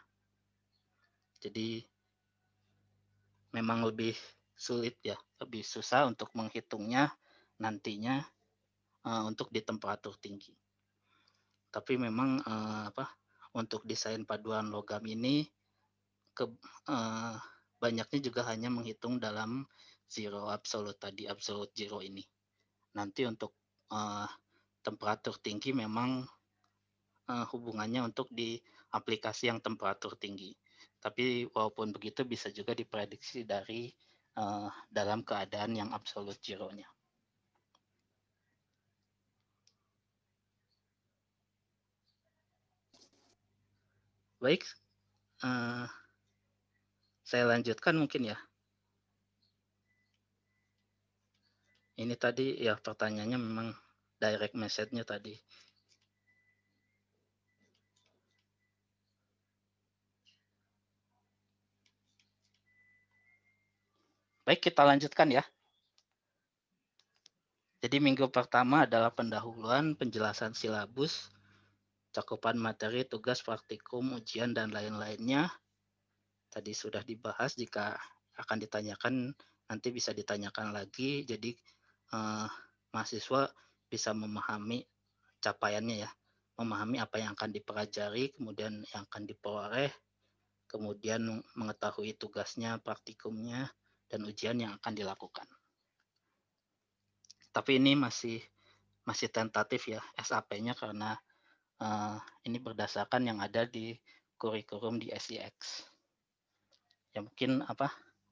Jadi memang lebih sulit ya, lebih susah untuk menghitungnya nantinya untuk di temperatur tinggi. Tapi memang apa untuk desain paduan logam ini ke banyaknya juga hanya menghitung dalam zero absolute tadi, absolute zero ini. Nanti untuk uh, temperatur tinggi memang hubungannya untuk di aplikasi yang temperatur tinggi. Tapi walaupun begitu bisa juga diprediksi dari dalam keadaan yang absolute zero-nya. Baik, saya lanjutkan mungkin ya. Ini tadi ya pertanyaannya memang direct message-nya tadi. Baik, kita lanjutkan ya. Jadi minggu pertama adalah pendahuluan, penjelasan silabus, cakupan materi, tugas, praktikum, ujian, dan lain-lainnya. Tadi sudah dibahas, jika akan ditanyakan nanti bisa ditanyakan lagi. Jadi mahasiswa bisa memahami capaiannya ya, memahami apa yang akan dipelajari, kemudian yang akan diperoleh, kemudian mengetahui tugasnya, praktikumnya, dan ujian yang akan dilakukan. Tapi ini masih tentatif ya SAP-nya, karena ini berdasarkan yang ada di kurikulum di SIX. Ya mungkin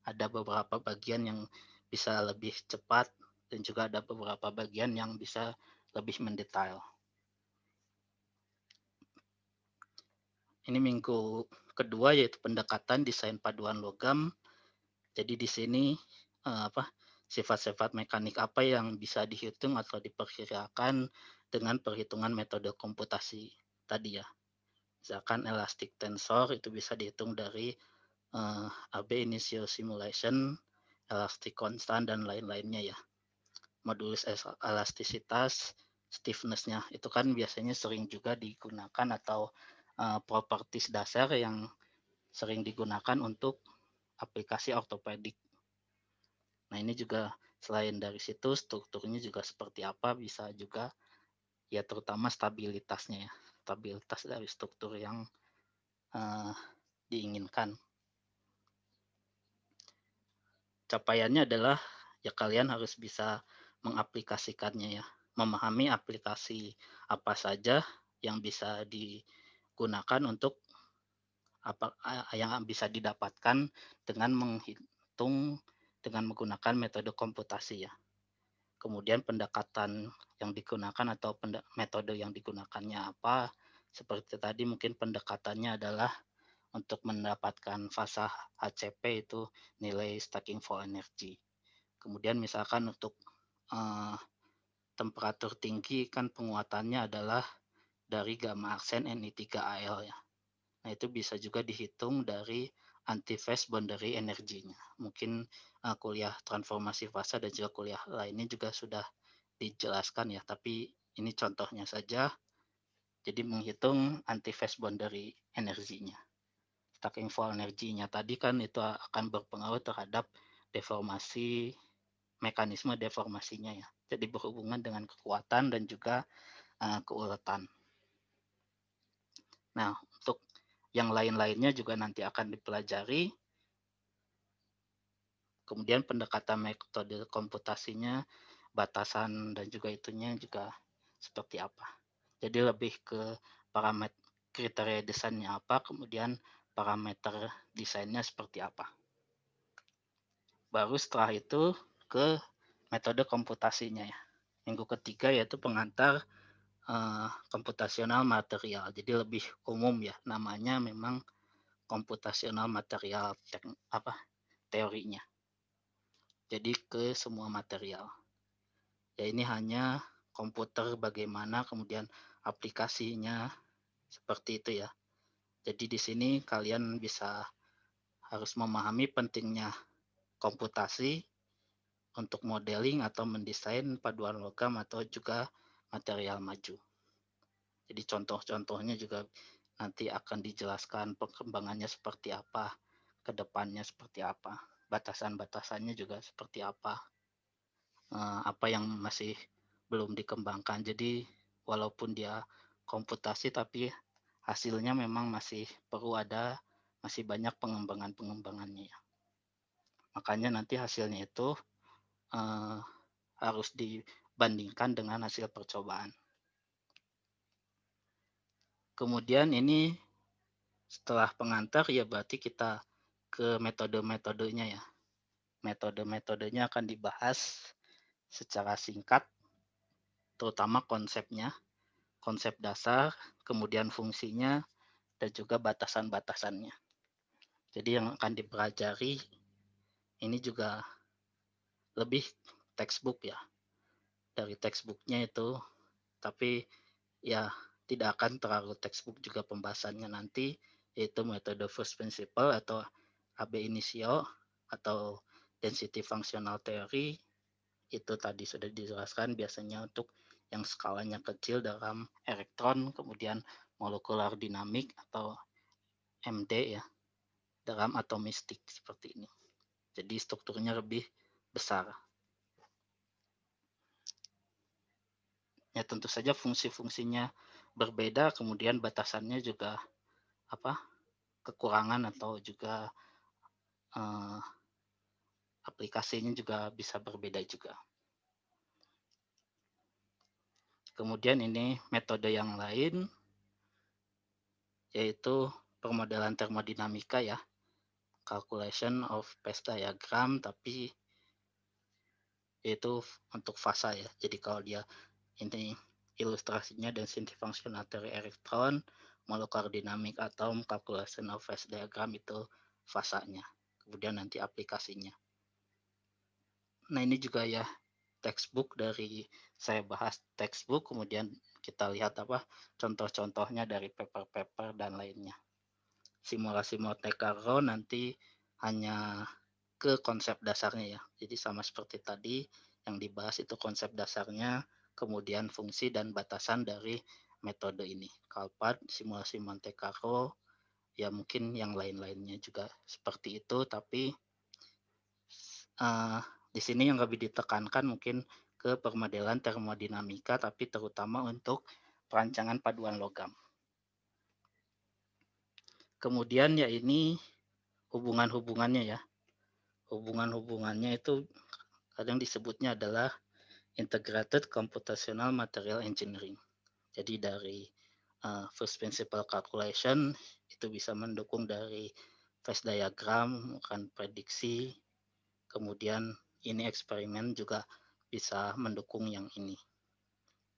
ada beberapa bagian yang bisa lebih cepat dan juga ada beberapa bagian yang bisa lebih mendetail. Ini minggu kedua yaitu pendekatan desain paduan logam. Jadi di sini sifat-sifat mekanik apa yang bisa dihitung atau diperkirakan dengan perhitungan metode komputasi tadi ya. Misalkan elastic tensor itu bisa dihitung dari AB initio simulation, elastic constant, dan lain-lainnya ya. Modulus elastisitas, stiffness-nya itu kan biasanya sering juga digunakan, atau properties dasar yang sering digunakan untuk aplikasi ortopedik. Nah ini juga selain dari situ strukturnya juga seperti apa, bisa juga ya terutama stabilitasnya ya, stabilitas dari struktur yang diinginkan. Capaiannya adalah ya kalian harus bisa mengaplikasikannya ya, memahami aplikasi apa saja yang bisa digunakan untuk apa yang bisa didapatkan dengan menghitung dengan menggunakan metode komputasi ya. Kemudian pendekatan yang digunakan atau metode yang digunakannya apa? Seperti tadi mungkin pendekatannya adalah untuk mendapatkan fasa HCP, itu nilai stacking for energy. Kemudian misalkan untuk temperatur tinggi kan penguatannya adalah dari gamma aksen Ni3Al ya. Nah itu bisa juga dihitung dari antiphase boundary energinya. Mungkin kuliah transformasi fasa dan juga kuliah lainnya juga sudah dijelaskan ya, tapi ini contohnya saja. Jadi menghitung antiphase boundary energinya. Stacking for energinya tadi kan itu akan berpengaruh terhadap deformasi, mekanisme deformasinya ya. Jadi berhubungan dengan kekuatan dan juga keuletan. Nah, untuk yang lain-lainnya juga nanti akan dipelajari. Kemudian pendekatan metode komputasinya, batasan dan juga itunya juga seperti apa. Jadi lebih ke parameter kriteria desainnya apa, kemudian parameter desainnya seperti apa. Baru setelah itu ke metode komputasinya ya. Minggu ketiga yaitu pengantar komputasional material. Jadi lebih umum ya, namanya memang komputasional material teorinya. Jadi ke semua material. Ya ini hanya komputer bagaimana, kemudian aplikasinya seperti itu ya. Jadi di sini kalian bisa harus memahami pentingnya komputasi untuk modeling atau mendesain paduan logam atau juga material maju. Jadi contoh-contohnya juga nanti akan dijelaskan perkembangannya seperti apa, kedepannya seperti apa, batasan-batasannya juga seperti apa yang masih belum dikembangkan. Jadi walaupun dia komputasi tapi hasilnya memang masih perlu masih banyak pengembangan-pengembangannya ya. Makanya nanti hasilnya itu harus dibandingkan dengan hasil percobaan. Kemudian ini setelah pengantar ya berarti kita ke metode-metodenya ya. Metode-metodenya akan dibahas secara singkat, terutama konsepnya, konsep dasar, kemudian fungsinya, dan juga batasan-batasannya. Jadi yang akan dipelajari ini juga lebih textbook ya, dari textbooknya itu, tapi ya tidak akan terlalu textbook juga pembahasannya nanti, yaitu metode first principle atau AB initio atau density functional theory. Itu tadi sudah dijelaskan biasanya untuk yang skalanya kecil dalam elektron, kemudian molekular dinamik atau MD ya, dalam atomistik seperti ini. Jadi strukturnya lebih besar. Ya tentu saja fungsi-fungsinya berbeda, kemudian batasannya juga apa kekurangan atau juga eh, aplikasinya juga bisa berbeda juga. Kemudian ini metode yang lain yaitu permodelan termodinamika ya, calculation of phase diagram, tapi itu untuk fasa ya. Jadi kalau dia ini ilustrasinya density functional theory elektron, molecular dynamic atom, calculation of phase diagram itu fasanya. Kemudian nanti aplikasinya. Nah ini juga ya textbook dari saya bahas textbook, kemudian kita lihat apa contoh-contohnya dari paper-paper dan lainnya. Simulasi Monte Carlo nanti hanya ke konsep dasarnya ya. Jadi sama seperti tadi yang dibahas itu konsep dasarnya, kemudian fungsi dan batasan dari metode ini. Kalpat, simulasi Monte Carlo, ya mungkin yang lain-lainnya juga seperti itu, tapi di sini yang lebih ditekankan mungkin ke permodelan termodinamika, tapi terutama untuk perancangan paduan logam. Kemudian ya ini hubungan-hubungannya ya. Hubungan-hubungannya itu kadang disebutnya adalah Integrated Computational Material Engineering. Jadi dari first principle calculation itu bisa mendukung dari phase diagram, kan prediksi, kemudian ini eksperimen juga bisa mendukung yang ini.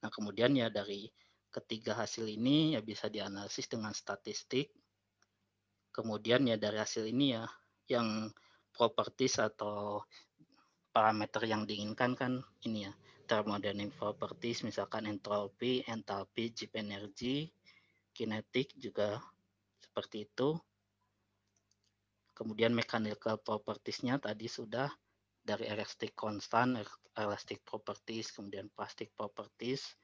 Nah kemudian ya dari ketiga hasil ini ya bisa dianalisis dengan statistik. Kemudian ya dari hasil ini ya yang properties atau parameter yang diinginkan kan ini ya thermodynamic properties, misalkan entropy, entalpi, Gibbs energy, kinetik juga seperti itu. Kemudian mechanical propertiesnya tadi sudah dari elastic constant, elastic properties, kemudian plastic properties.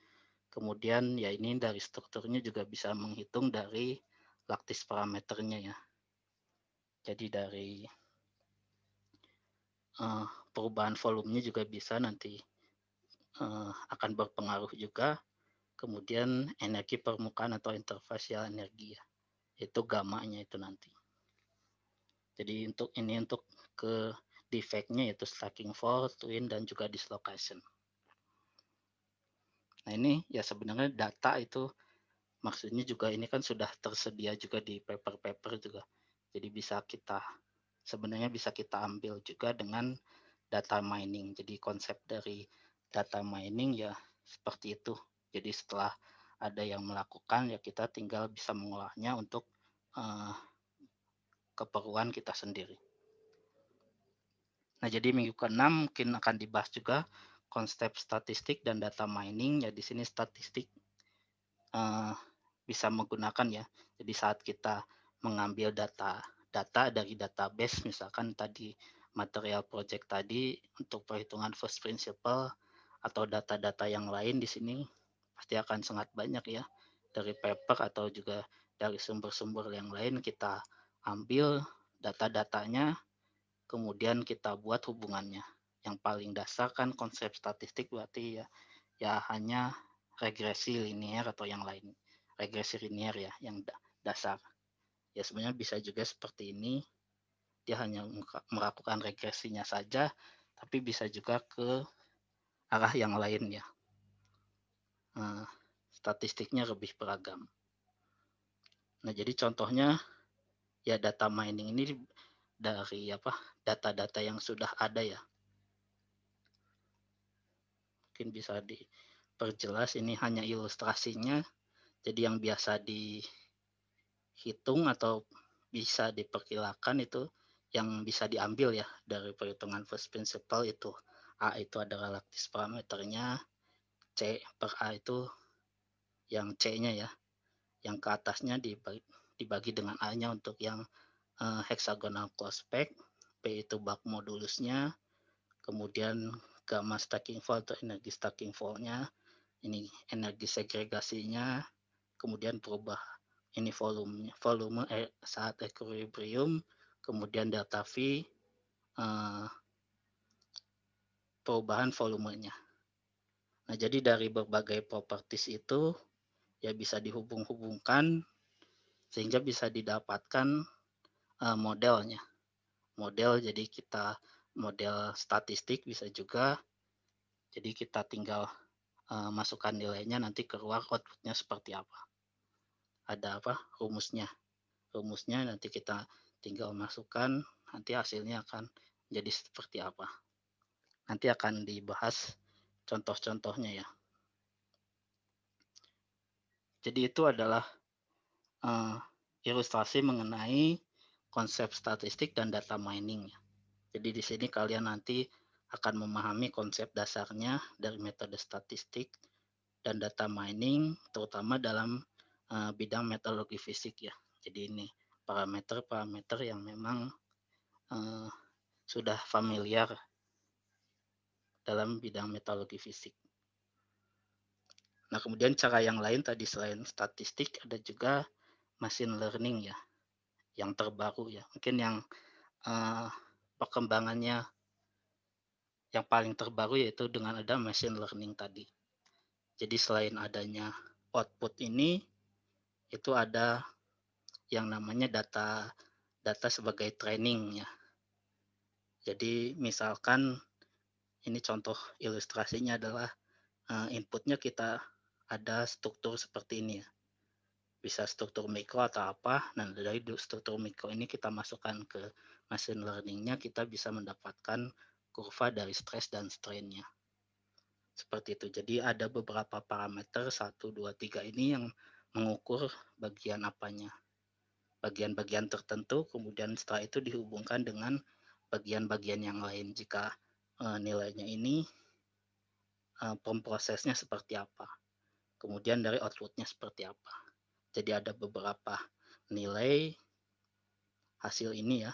Kemudian ya ini dari strukturnya juga bisa menghitung dari lattice parameternya ya. Jadi dari perubahan volumenya juga bisa nanti akan berpengaruh juga. Kemudian energi permukaan atau interfacial energi ya, itu gamanya itu nanti. Jadi untuk ini untuk ke defectnya yaitu stacking force, twin, dan juga dislocation. Nah ini ya sebenarnya data itu maksudnya juga ini kan sudah tersedia juga di paper-paper juga. Jadi bisa kita sebenarnya bisa kita ambil juga dengan data mining. Jadi konsep dari data mining ya seperti itu. Jadi setelah ada yang melakukan ya kita tinggal bisa mengolahnya untuk uh, keperluan kita sendiri. Nah, jadi minggu ke-6 mungkin akan dibahas juga konsep statistik dan data mining. Ya di sini statistik uh, bisa menggunakan ya. Jadi saat kita mengambil data dari database, misalkan tadi material project tadi untuk perhitungan first principle atau data-data yang lain di sini pasti akan sangat banyak ya dari paper atau juga dari sumber-sumber yang lain kita ambil data-datanya, kemudian kita buat hubungannya. Yang paling dasar kan konsep statistik berarti ya hanya regresi linear atau yang lain. Regresi linear ya yang dasar. Ya sebenarnya bisa juga seperti ini. Dia hanya melakukan regresinya saja, tapi bisa juga ke arah yang lain ya. Statistiknya lebih beragam. Nah, jadi contohnya ya data mining ini dari data-data yang sudah ada ya. Mungkin bisa diperjelas, ini hanya ilustrasinya, jadi yang biasa dihitung atau bisa diperkirakan itu yang bisa diambil ya dari perhitungan first principle itu. A itu adalah lattice parameternya, C per A itu yang C-nya ya, yang ke atasnya dibagi dengan A-nya untuk yang hexagonal closed-pack, P itu bulk modulusnya, kemudian gamma stacking fault atau energi stacking fault-nya, ini energi segregasinya, kemudian berubah ini volume saat equilibrium, kemudian delta V, perubahan volumenya. Nah, jadi dari berbagai properties itu ya bisa dihubung-hubungkan sehingga bisa didapatkan modelnya. Model, jadi kita model statistik bisa juga. Jadi kita tinggal masukkan nilainya, nanti keluar outputnya seperti apa. Ada apa? Rumusnya nanti kita tinggal masukkan, nanti hasilnya akan jadi seperti apa. Nanti akan dibahas contoh-contohnya ya. Jadi itu adalah ilustrasi mengenai konsep statistik dan data mining. Jadi di sini kalian nanti akan memahami konsep dasarnya dari metode statistik dan data mining, terutama dalam bidang metodologi fisik ya. Jadi ini parameter-parameter yang memang sudah familiar dalam bidang metodologi fisik. Nah, kemudian cara yang lain tadi selain statistik ada juga machine learning ya, yang terbaru ya. Mungkin yang perkembangannya yang paling terbaru yaitu dengan ada machine learning tadi. Jadi selain adanya output ini, itu ada yang namanya data sebagai training ya. Jadi misalkan ini contoh ilustrasinya adalah inputnya kita ada struktur seperti ini ya. Bisa struktur mikro atau apa. Nah, dari struktur mikro ini kita masukkan ke machine learning-nya, kita bisa mendapatkan kurva dari stress dan strain-nya. Seperti itu. Jadi ada beberapa parameter 1, 2, 3 ini yang mengukur bagian apanya. Bagian-bagian tertentu, kemudian setelah itu dihubungkan dengan bagian-bagian yang lain. Jika nilainya ini pemprosesnya seperti apa. Kemudian dari outputnya seperti apa. Jadi ada beberapa nilai hasil ini ya.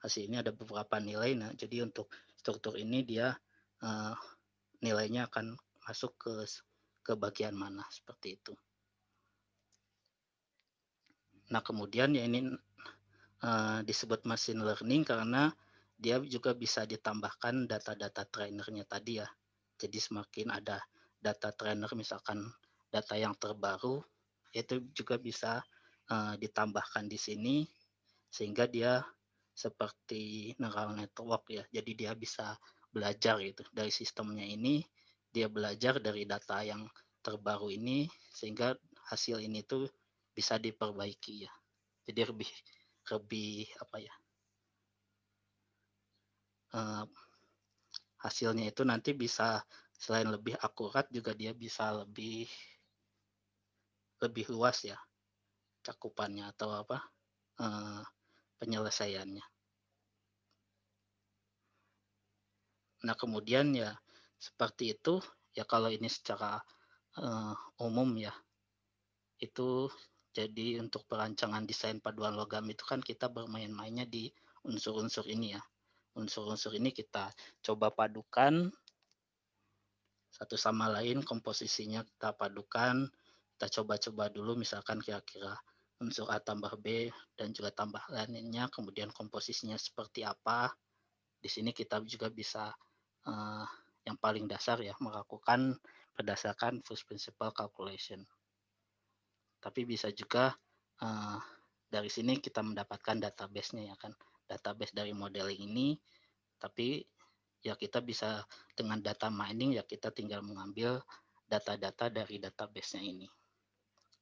Hasil ini ada beberapa nilai. Nah, jadi untuk struktur ini dia nilainya akan masuk ke bagian mana seperti itu. Nah, kemudian ya ini disebut machine learning karena dia juga bisa ditambahkan data-data trainernya tadi ya. Jadi semakin ada data trainer, misalkan data yang terbaru, itu juga bisa ditambahkan di sini sehingga dia seperti neural network ya. Jadi dia bisa belajar gitu dari sistemnya ini, dia belajar dari data yang terbaru ini sehingga hasil ini tuh bisa diperbaiki ya. Jadi lebih lebih apa ya? Hasilnya itu nanti bisa selain lebih akurat juga dia bisa lebih luas ya cakupannya atau apa penyelesaiannya. Nah, kemudian ya seperti itu ya, kalau ini secara umum ya, itu jadi untuk perancangan desain paduan logam itu kan kita bermain-mainnya di unsur-unsur ini ya. Unsur-unsur ini kita coba padukan satu sama lain, komposisinya kita padukan, kita coba-coba dulu misalkan kira-kira unsur A tambah B dan juga tambah lainnya, kemudian komposisinya seperti apa. Di sini kita juga bisa yang paling dasar ya, melakukan berdasarkan first principle calculation. Tapi bisa juga dari sini kita mendapatkan database-nya ya kan, database dari modeling ini. Tapi ya kita bisa dengan data mining ya, kita tinggal mengambil data-data dari database-nya ini.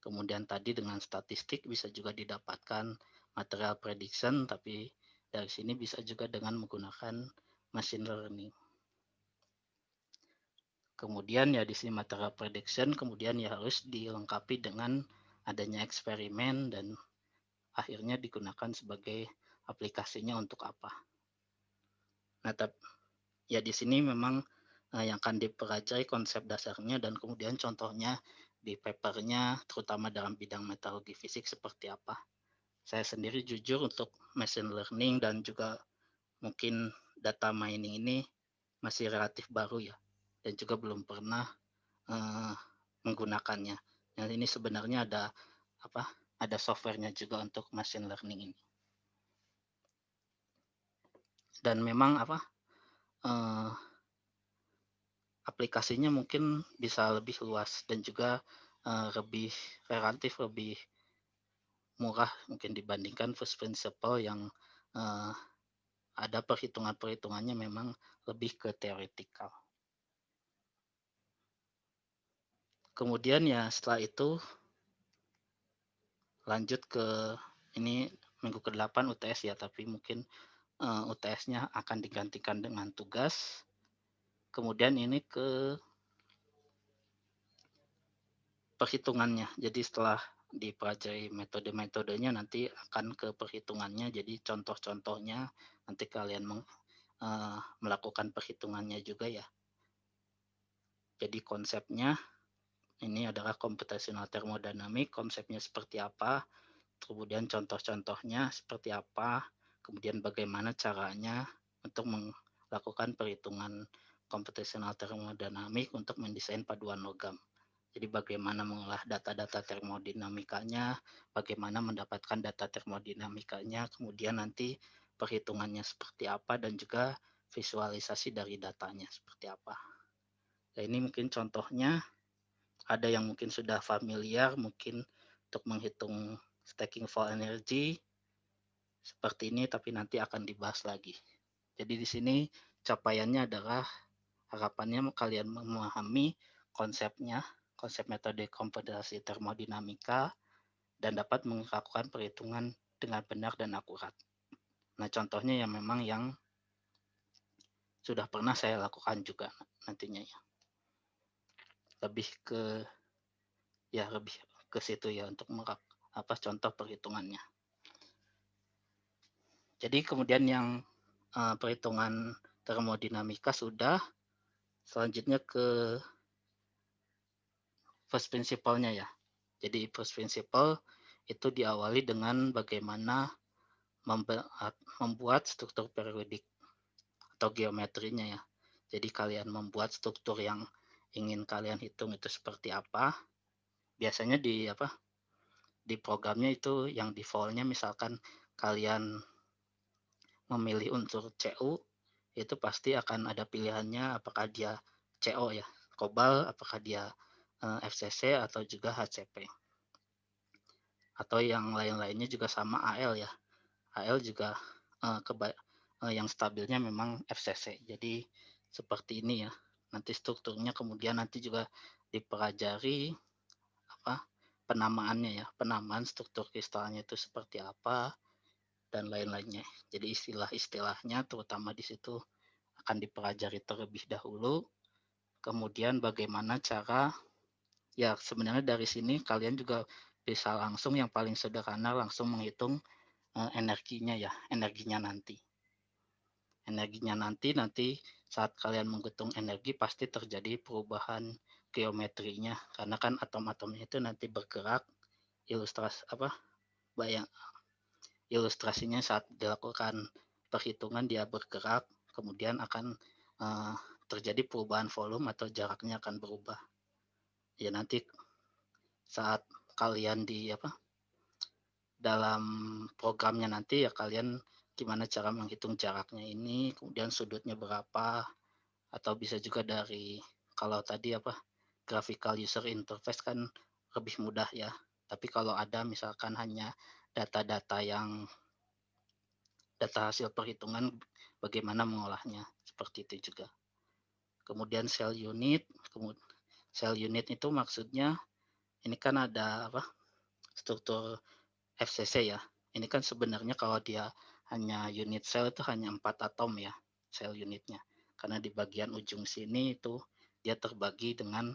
Kemudian tadi dengan statistik bisa juga didapatkan material prediction, tapi Dari sini bisa juga dengan menggunakan machine learning. Kemudian ya di sini material prediction, kemudian ya harus dilengkapi dengan adanya eksperimen dan akhirnya digunakan sebagai aplikasinya untuk apa. Nah, ya di sini memang yang akan dipelajari konsep dasarnya dan kemudian contohnya di papernya terutama dalam bidang meteorologi fisik seperti apa. Saya sendiri jujur untuk machine learning dan juga mungkin data mining ini masih relatif baru ya dan juga belum pernah uh, menggunakannya. Dan ini sebenarnya apa? Ada softwarenya juga untuk machine learning ini. Dan memang apa? Uh, aplikasinya mungkin bisa lebih luas dan juga lebih relatif lebih murah mungkin dibandingkan first principle yang uh, ada perhitungan-perhitungannya memang lebih ke teoretikal. Kemudian ya setelah itu lanjut ke ini minggu ke-8 UTS ya, tapi mungkin UTS-nya akan digantikan dengan tugas. Kemudian ini ke perhitungannya. Jadi setelah dipelajari metode-metodenya nanti akan ke perhitungannya. Jadi contoh-contohnya nanti kalian melakukan perhitungannya juga ya. Jadi konsepnya ini adalah computational thermodynamic, konsepnya seperti apa, kemudian contoh-contohnya seperti apa, kemudian bagaimana caranya untuk melakukan perhitungan computational thermodynamic untuk mendesain paduan logam. Jadi bagaimana mengolah data-data termodinamikanya, bagaimana mendapatkan data termodinamikanya, kemudian nanti perhitungannya seperti apa dan juga visualisasi dari datanya seperti apa. Nah, ini mungkin contohnya, ada yang mungkin sudah familiar mungkin untuk menghitung stacking for energy seperti ini, tapi nanti akan dibahas lagi. Jadi di sini capaiannya adalah harapannya kalian memahami konsepnya, konsep metode komputasi termodinamika, dan dapat melakukan perhitungan dengan benar dan akurat. Nah, contohnya yang memang yang sudah pernah saya lakukan juga nantinya ya. Lebih ke lebih ke situ ya untuk apa contoh perhitungannya. Jadi kemudian yang perhitungan termodinamika sudah, selanjutnya ke first principle-nya ya. Jadi first principle itu diawali dengan bagaimana membuat struktur periodik atau geometrinya ya. Jadi kalian membuat struktur yang ingin kalian hitung itu seperti apa. Biasanya di programnya itu yang default-nya misalkan kalian memilih unsur CU, itu pasti akan ada pilihannya apakah dia CO ya, kobal, apakah dia FCC atau juga HCP. Atau yang lain-lainnya juga sama AL ya. AL juga yang stabilnya memang FCC. Jadi seperti ini ya. Nanti strukturnya kemudian nanti juga dipelajari apa penamaannya ya, penamaan struktur kristalnya itu seperti apa dan lain-lainnya. Jadi istilah-istilahnya terutama di situ akan dipelajari terlebih dahulu. Kemudian bagaimana cara ya sebenarnya dari sini kalian juga bisa langsung yang paling sederhana langsung menghitung energinya ya, energinya nanti. Energinya nanti saat kalian menghitung energi pasti terjadi perubahan geometrinya karena kan atom-atomnya itu nanti bergerak ilustrasi apa bayang ilustrasinya saat dilakukan perhitungan dia bergerak kemudian akan uh, terjadi perubahan volume atau jaraknya akan berubah ya nanti saat kalian dalam programnya nanti ya kalian gimana cara menghitung jaraknya ini kemudian sudutnya berapa atau bisa juga dari kalau tadi graphical user interface kan lebih mudah ya tapi kalau ada misalkan hanya data-data yang data hasil perhitungan bagaimana mengolahnya seperti itu juga. Kemudian sel unit itu maksudnya ini kan ada struktur FCC ya. Ini kan sebenarnya kalau dia hanya unit sel itu hanya 4 atom ya, sel unitnya. Karena di bagian ujung sini itu dia terbagi dengan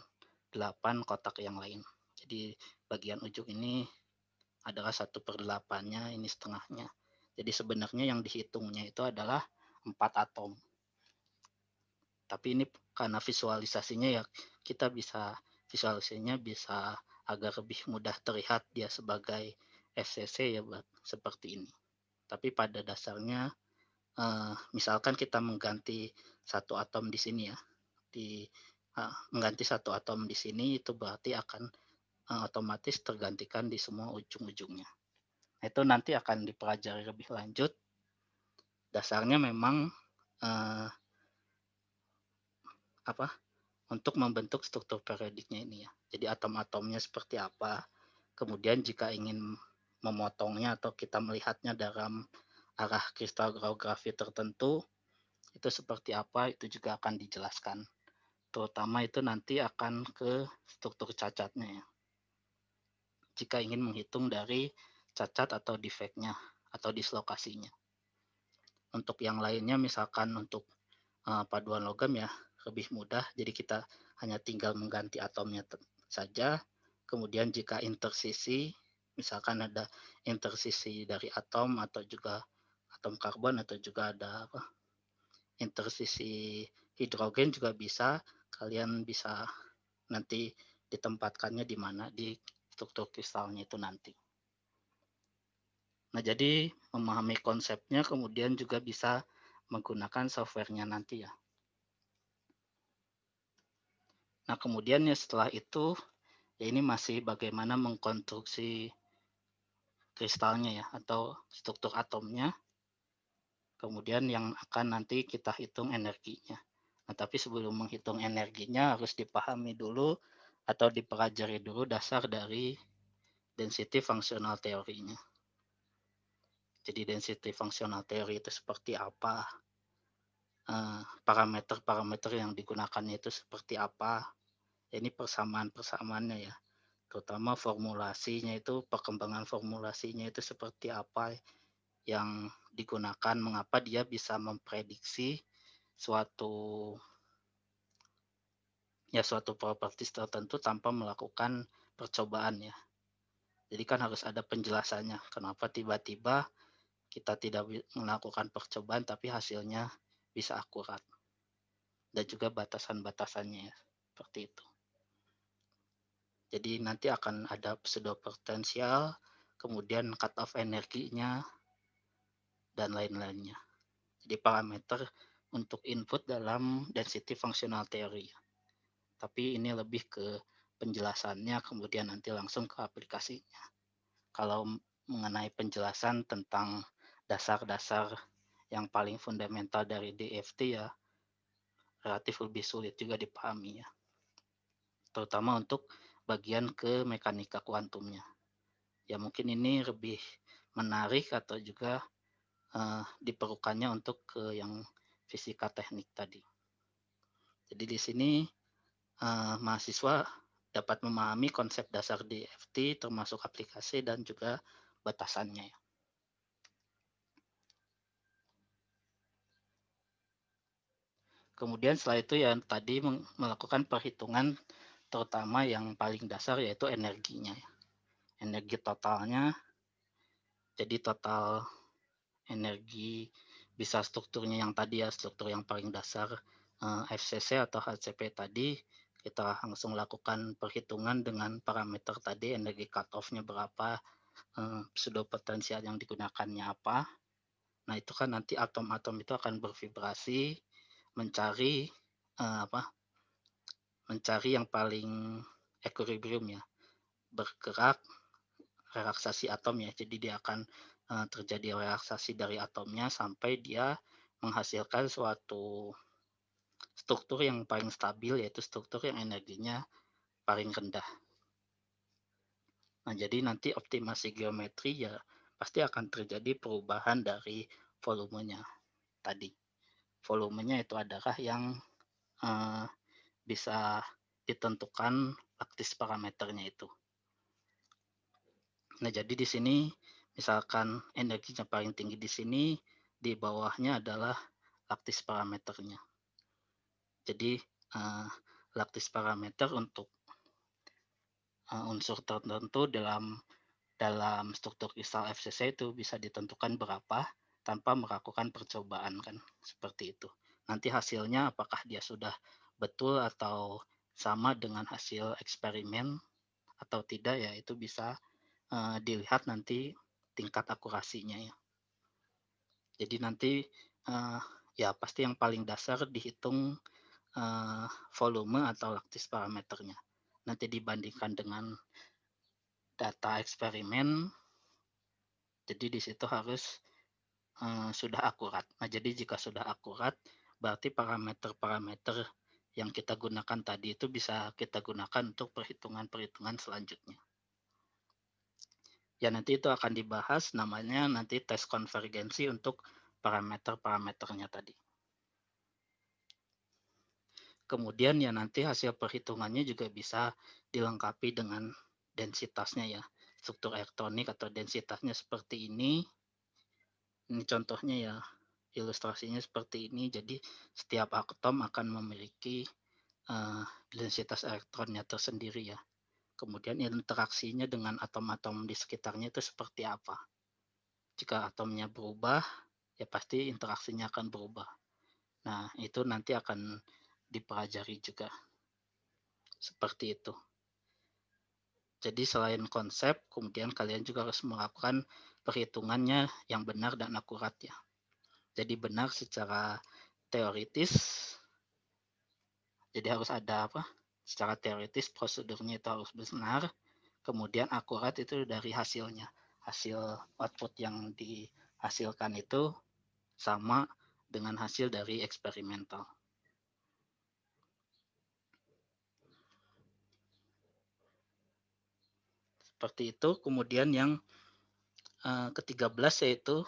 8 kotak yang lain. Jadi bagian ujung ini adalah 1/8-nya, ini setengahnya. Jadi sebenarnya yang dihitungnya itu adalah 4 atom. Tapi ini karena visualisasinya ya kita bisa visualisasinya bisa agar lebih mudah terlihat dia sebagai FCC ya buat seperti ini. Tapi pada dasarnya misalkan kita mengganti satu atom di sini ya, mengganti satu atom di sini itu berarti akan otomatis tergantikan di semua ujung-ujungnya. Itu nanti akan dipelajari lebih lanjut. Dasarnya memang eh, apa untuk membentuk struktur periodiknya ini ya. Jadi atom-atomnya seperti apa. Kemudian jika ingin memotongnya atau kita melihatnya dalam arah kristallografi tertentu, itu seperti apa, itu juga akan dijelaskan. Terutama itu nanti akan ke struktur cacatnya ya. Jika ingin menghitung dari cacat atau defeknya atau dislokasinya. Untuk yang lainnya misalkan untuk paduan logam ya lebih mudah, jadi kita hanya tinggal mengganti atomnya saja. Kemudian jika intersisi, misalkan ada intersisi dari atom atau juga atom karbon atau juga ada intersisi hidrogen juga bisa, kalian bisa nanti ditempatkannya di mana di struktur kristalnya itu nanti. Nah, jadi memahami konsepnya kemudian juga bisa menggunakan softwarenya nanti ya. Nah, kemudian ya setelah itu, ya ini masih bagaimana mengkonstruksi kristalnya ya, atau struktur atomnya, kemudian yang akan nanti kita hitung energinya. Nah, tapi sebelum menghitung energinya harus dipahami dulu atau dipelajari dulu dasar dari density functional teorinya. Jadi density functional theory itu seperti apa, parameter-parameter yang digunakannya itu seperti apa. Ini persamaan-persamaannya ya, terutama formulasinya itu, perkembangan formulasinya itu seperti apa yang digunakan, mengapa dia bisa memprediksi suatu suatu properties tertentu tanpa melakukan percobaan ya. Jadi kan harus ada penjelasannya, kenapa tiba-tiba kita tidak melakukan percobaan tapi hasilnya bisa akurat. Dan juga batasan-batasannya ya, seperti itu. Jadi nanti akan ada pseudo potensial, kemudian cut off energinya, dan lain-lainnya. Jadi parameter untuk input dalam density functional theory. Tapi ini lebih ke penjelasannya, kemudian nanti langsung ke aplikasinya. Kalau mengenai penjelasan tentang dasar-dasar yang paling fundamental dari DFT ya relatif lebih sulit juga dipahami ya. Terutama untuk bagian ke mekanika kuantumnya. Ya mungkin ini lebih menarik atau juga diperlukannya untuk ke yang fisika teknik tadi. Jadi di sini mahasiswa dapat memahami konsep dasar DFT termasuk aplikasi dan juga batasannya. Kemudian setelah itu ya tadi melakukan perhitungan terutama yang paling dasar yaitu energinya. Energi totalnya, jadi total energi bisa strukturnya yang tadi ya, struktur yang paling dasar FCC atau HCP tadi, kita langsung lakukan perhitungan dengan parameter tadi, energi cut off-nya berapa, pseudo potensial yang digunakannya apa. Nah, itu kan nanti atom-atom itu akan bervibrasi mencari mencari yang paling equilibrium ya, bergerak relaksasi atom ya. Jadi dia akan terjadi relaksasi dari atomnya sampai dia menghasilkan suatu struktur yang paling stabil, yaitu struktur yang energinya paling rendah. Nah, jadi nanti optimasi geometri ya pasti akan terjadi perubahan dari volumenya tadi. Volumenya itu adalah yang uh, bisa ditentukan praktis parameternya itu. Nah, jadi di sini Misalkan energinya paling tinggi di sini, di bawahnya adalah laktis parameternya. Jadi, laktis parameter untuk, unsur tertentu dalam dalam struktur kristal FCC itu bisa ditentukan berapa tanpa melakukan percobaan kan, seperti itu. Nanti hasilnya apakah dia sudah betul atau sama dengan hasil eksperimen atau tidak ya itu bisa, dilihat nanti tingkat akurasinya ya. Jadi nanti, eee, ya pasti yang paling dasar dihitung, eee, volume atau laktis parameternya. Nanti dibandingkan dengan data eksperimen, jadi di situ harus, sudah akurat. Nah, jadi jika sudah akurat, berarti parameter-parameter yang kita gunakan tadi itu bisa kita gunakan untuk perhitungan-perhitungan selanjutnya. Ya nanti itu akan dibahas namanya nanti tes konvergensi untuk parameter-parameternya tadi. Kemudian ya nanti hasil perhitungannya juga bisa dilengkapi dengan densitasnya ya. Struktur elektronik atau densitasnya seperti ini. Ini contohnya ya, ilustrasinya seperti ini. Jadi setiap atom akan memiliki densitas elektronnya tersendiri ya. Kemudian interaksinya dengan atom-atom di sekitarnya itu seperti apa. Jika atomnya berubah, ya pasti interaksinya akan berubah. Nah, itu nanti akan dipelajari juga. Seperti itu. Jadi selain konsep, kemudian kalian juga harus melakukan perhitungannya yang benar dan akurat ya. Jadi benar secara teoritis, jadi harus ada apa? Secara teoritis prosedurnya itu harus benar, kemudian akurat itu dari hasilnya. Hasil output yang dihasilkan itu sama dengan hasil dari eksperimental. Seperti itu. Kemudian yang ke-13 yaitu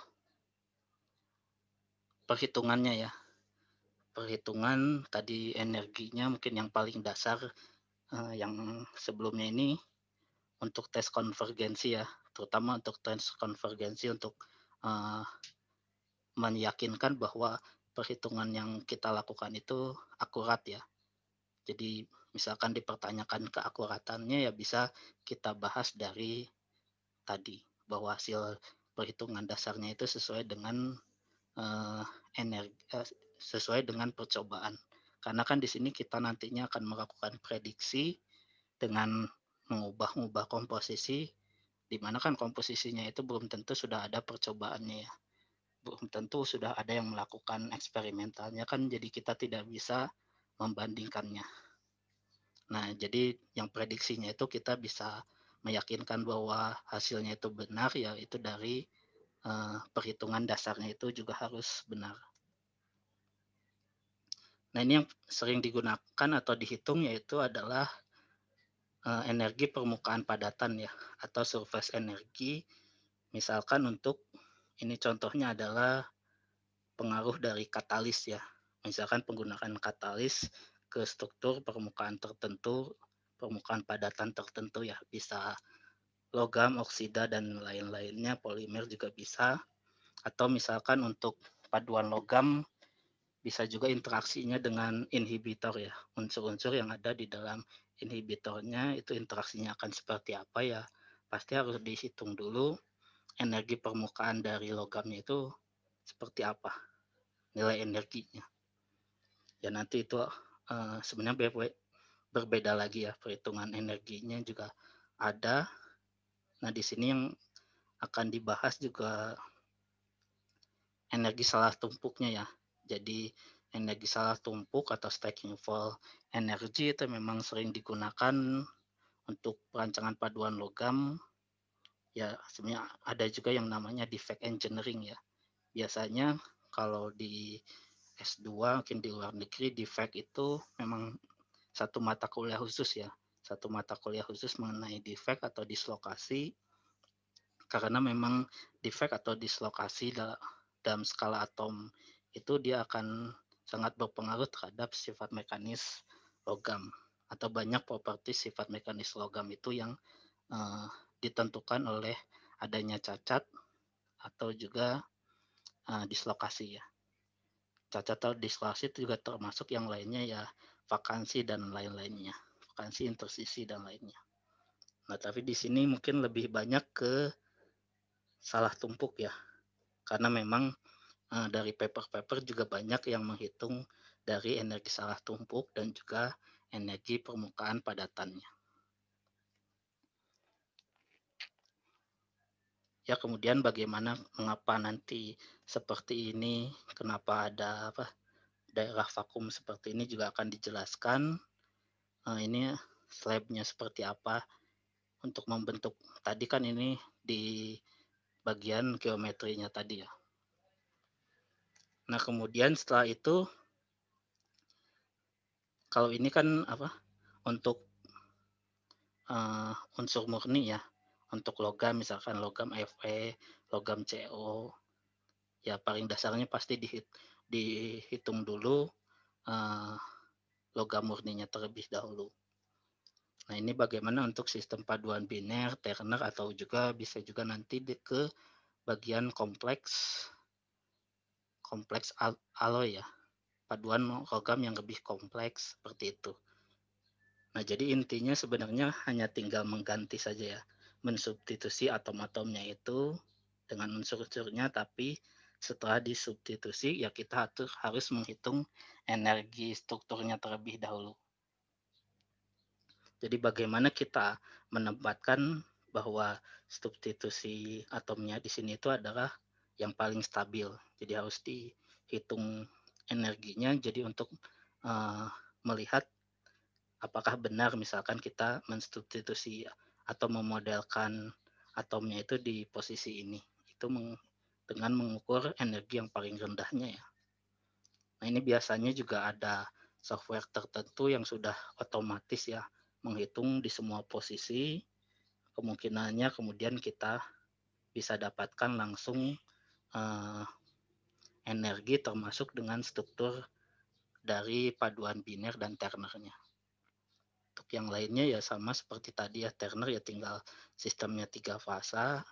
perhitungannya ya. Perhitungan tadi energinya mungkin yang paling dasar, yang sebelumnya ini untuk tes konvergensi ya, terutama untuk tes konvergensi untuk, eee, meyakinkan bahwa perhitungan yang kita lakukan itu akurat ya. Jadi misalkan dipertanyakan keakuratannya ya bisa kita bahas dari tadi, bahwa hasil perhitungan dasarnya itu sesuai dengan, eee, sesuai dengan percobaan. Karena kan di sini kita nantinya akan melakukan prediksi dengan mengubah-ubah komposisi, di mana kan komposisinya itu belum tentu sudah ada percobaannya ya, belum tentu sudah ada yang melakukan eksperimentalnya kan jadi kita tidak bisa membandingkannya. Nah, jadi yang prediksinya itu kita bisa meyakinkan bahwa hasilnya itu benar ya itu dari, perhitungan dasarnya itu juga harus benar. Nah, ini yang sering digunakan atau dihitung yaitu adalah, energi permukaan padatan ya atau surface energi. Misalkan untuk ini contohnya adalah pengaruh dari katalis ya. Misalkan penggunaan katalis ke struktur permukaan tertentu, permukaan padatan tertentu ya, bisa logam, oksida dan lain-lainnya, polimer juga bisa. Atau misalkan untuk paduan logam bisa juga interaksinya dengan inhibitor ya. Unsur-unsur yang ada di dalam inhibitornya itu interaksinya akan seperti apa ya. Pasti harus dihitung dulu energi permukaan dari logamnya itu seperti apa nilai energinya. Ya nanti itu sebenarnya berbeda lagi ya perhitungan energinya juga ada. Nah di sini yang akan dibahas juga energi salah tumpuknya ya. Jadi energi salah tumpuk atau stacking fall energy itu memang sering digunakan untuk perancangan paduan logam. Ya sebenarnya ada juga yang namanya defect engineering ya. Biasanya kalau di S2 mungkin di luar negeri defect itu memang satu mata kuliah khusus ya. Satu mata kuliah khusus mengenai defect atau dislokasi karena memang defect atau dislokasi dalam skala atom itu dia akan sangat berpengaruh terhadap sifat mekanis logam atau banyak properti sifat mekanis logam itu yang ditentukan oleh adanya cacat atau juga dislokasi ya. Cacat atau dislokasi itu juga termasuk yang lainnya ya vakansi dan lain-lainnya, vakansi intersisi dan lainnya. Nah, tapi di sini mungkin lebih banyak ke salah tumpuk ya, karena memang dari paper-paper juga banyak yang menghitung dari energi salah tumpuk dan juga energi permukaan padatannya. Ya, kemudian bagaimana mengapa nanti seperti ini, kenapa ada apa daerah vakum seperti ini juga akan dijelaskan. Ini slabnya seperti apa untuk membentuk tadi kan ini di bagian geometrinya tadi ya. Nah, kemudian setelah itu kalau ini kan apa untuk unsur murni ya. Untuk logam misalkan logam Fe, logam Co, ya paling dasarnya pasti dihitung dulu uh, logam murninya terlebih dahulu. Nah, ini bagaimana untuk sistem paduan biner, Turner atau juga bisa juga nanti ke bagian kompleks kompleks alloy ya, paduan logam yang lebih kompleks seperti itu. Nah, jadi intinya sebenarnya hanya tinggal mengganti saja ya, mensubstitusi atom-atomnya itu dengan unsur-unsurnya, tapi setelah disubstitusi ya kita harus menghitung energi strukturnya terlebih dahulu. Jadi bagaimana kita menempatkan bahwa substitusi atomnya di sini itu adalah yang paling stabil. Jadi harus dihitung energinya. Jadi untuk melihat apakah benar misalkan kita mensubstitusi atau memodelkan atomnya itu di posisi ini. Itu dengan mengukur energi yang paling rendahnya ya. Nah, ini biasanya juga ada software tertentu yang sudah otomatis ya menghitung di semua posisi, kemungkinannya kemudian kita bisa dapatkan langsung eh, energi termasuk dengan struktur dari paduan biner dan Turnernya. Untuk yang lainnya ya sama seperti tadi ya, Turner ya tinggal sistemnya 3 fasa,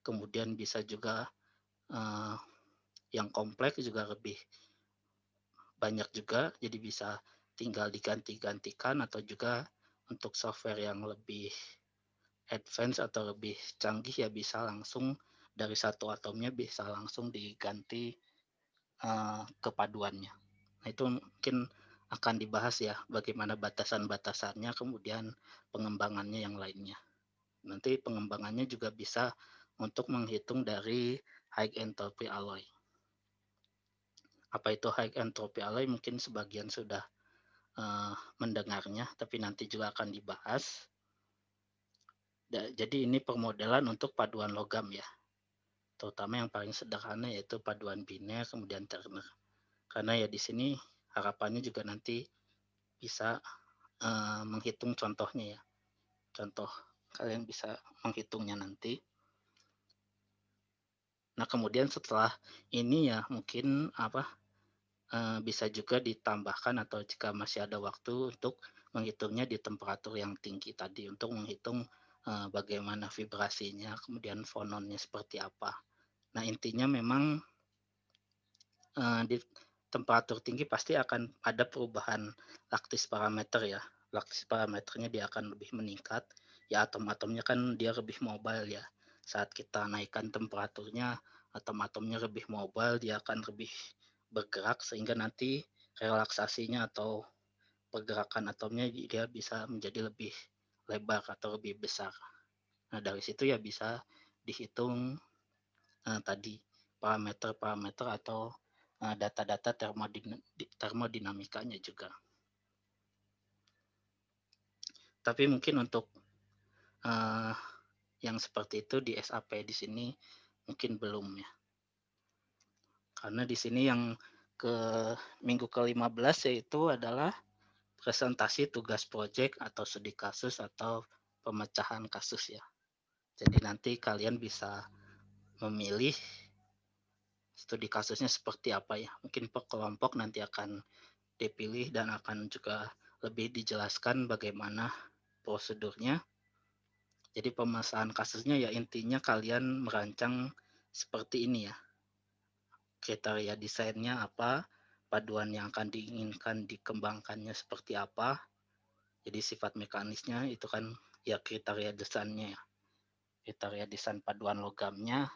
kemudian bisa juga eh, yang kompleks juga lebih banyak juga, jadi bisa tinggal diganti-gantikan atau juga untuk software yang lebih advance atau lebih canggih ya bisa langsung dari satu atomnya bisa langsung diganti kepaduannya. Nah, itu mungkin akan dibahas ya bagaimana batasan-batasannya kemudian pengembangannya yang lainnya. Nanti pengembangannya juga bisa untuk menghitung dari high entropy alloy. Apa itu high entropy alloy mungkin sebagian sudah mendengarnya, tapi nanti juga akan dibahas. Jadi ini permodelan untuk paduan logam ya, terutama yang paling sederhana yaitu paduan biner kemudian Turner. Karena ya di sini harapannya juga nanti bisa menghitung contohnya ya, contoh kalian bisa menghitungnya nanti. Nah, kemudian setelah ini ya mungkin apa bisa juga ditambahkan atau jika masih ada waktu untuk menghitungnya di temperatur yang tinggi tadi untuk menghitung bagaimana vibrasinya, kemudian fononnya seperti apa. Nah, intinya memang di temperatur tinggi pasti akan ada perubahan laktis parameter ya. Laktis parameternya dia akan lebih meningkat. Ya, atom-atomnya kan dia lebih mobile ya. Saat kita naikkan temperaturnya, atom-atomnya lebih mobile, dia akan lebih bergerak sehingga nanti relaksasinya atau pergerakan atomnya dia bisa menjadi lebih lebar atau lebih besar. Nah, dari situ ya bisa dihitung tadi parameter-parameter atau data-data termodinamikanya juga. Tapi mungkin untuk yang seperti itu di SAP di sini mungkin belum ya. Karena di sini yang ke minggu ke-15 yaitu adalah presentasi tugas proyek atau studi kasus atau pemecahan kasus ya. Jadi nanti kalian bisa memilih studi kasusnya seperti apa ya. Mungkin per kelompok nanti akan dipilih dan akan juga lebih dijelaskan bagaimana prosedurnya. Jadi pemesanan kasusnya ya intinya kalian merancang seperti ini ya. Kriteria desainnya apa, paduan yang akan diinginkan dikembangkannya seperti apa. Jadi sifat mekanisnya itu kan ya kriteria desainnya ya. Kriteria desain paduan logamnya,